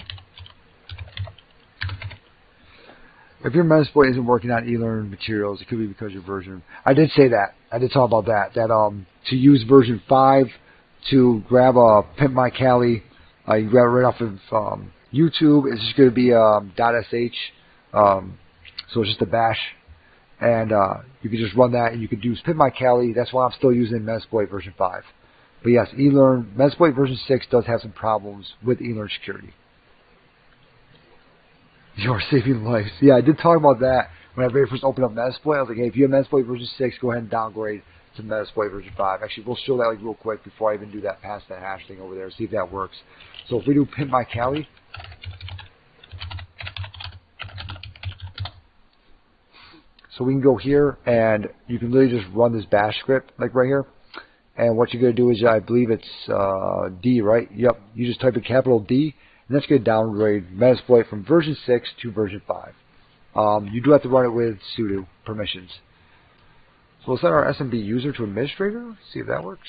If your Metasploit isn't working on eLearn materials, it could be because your version. I did say that. I did talk about that. That to use version 5 to grab a Pimp My Cali, you can grab it right off of YouTube. It's just going to be .sh. So it's just a bash, and you can just run that, and you can do Pimp My Cali. That's why I'm still using Metasploit version 5. But yes, eLearn Metasploit version 6 does have some problems with eLearn security. You're saving lives. Yeah, I did talk about that when I very first opened up Metasploit. I was like, hey, if you have Metasploit version 6, go ahead and downgrade to Metasploit version 5. Actually, we'll show that like real quick before I even do that pass that hash thing over there. See if that works. So if we do Pimp My Cali. So we can go here, and you can literally just run this bash script, like right here. And what you're going to do is, I believe it's D, right? Yep. You just type in capital D, and that's going to downgrade Metasploit from version 6 to version 5. You do have to run it with sudo permissions. So we'll set our SMB user to administrator. See if that works.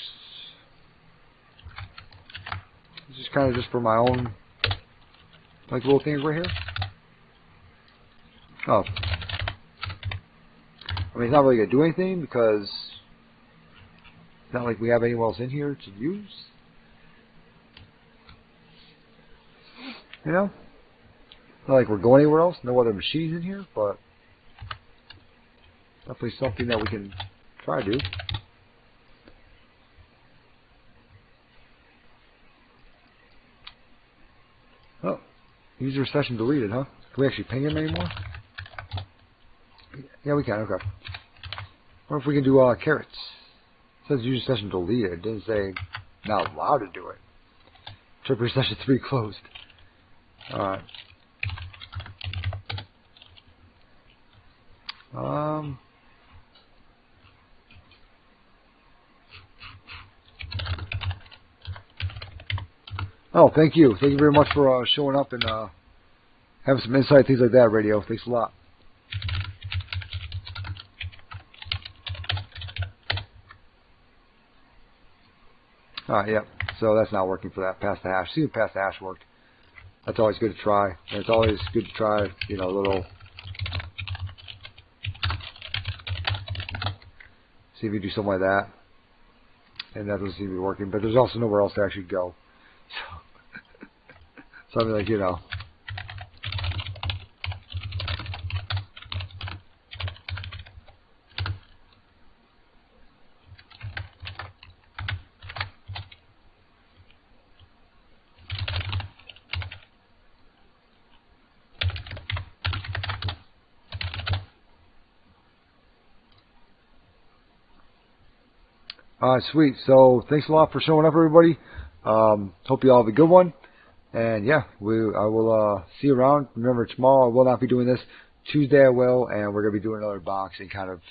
This is kind of just for my own, like, little thing right here. Oh. I mean, it's not really going to do anything because it's not like we have anyone else in here to use. You know? Not like we're going anywhere else. No other machines in here, but definitely something that we can try to do. Oh, user session deleted, huh? Can we actually ping him anymore? Yeah, we can. Okay. What if we can do carrots? It says user session deleted. It didn't say not allowed to do it. Interpreter session 3 closed. Alright. Oh, thank you. Thank you very much for showing up and having some insight, things like that, Radio. Thanks a lot. Alright, yep. So that's not working for that. Pass the hash. See if pass the hash worked. That's always good to try. And it's always good to try, you know, a little. See if you do something like that. And that doesn't seem to be working. But there's also nowhere else to actually go. So something like, you know. All right, sweet. So thanks a lot for showing up, everybody. Hope you all have a good one. And yeah, I will see you around. Remember, tomorrow I will not be doing this. Tuesday I will, and we're going to be doing another box and kind of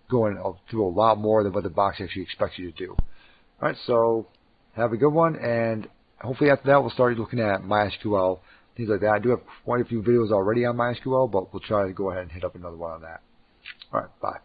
going through a lot more than what the box actually expects you to do. All right, so have a good one, and hopefully after that we'll start looking at MySQL, things like that. I do have quite a few videos already on MySQL, but we'll try to go ahead and hit up another one on that. All right, bye.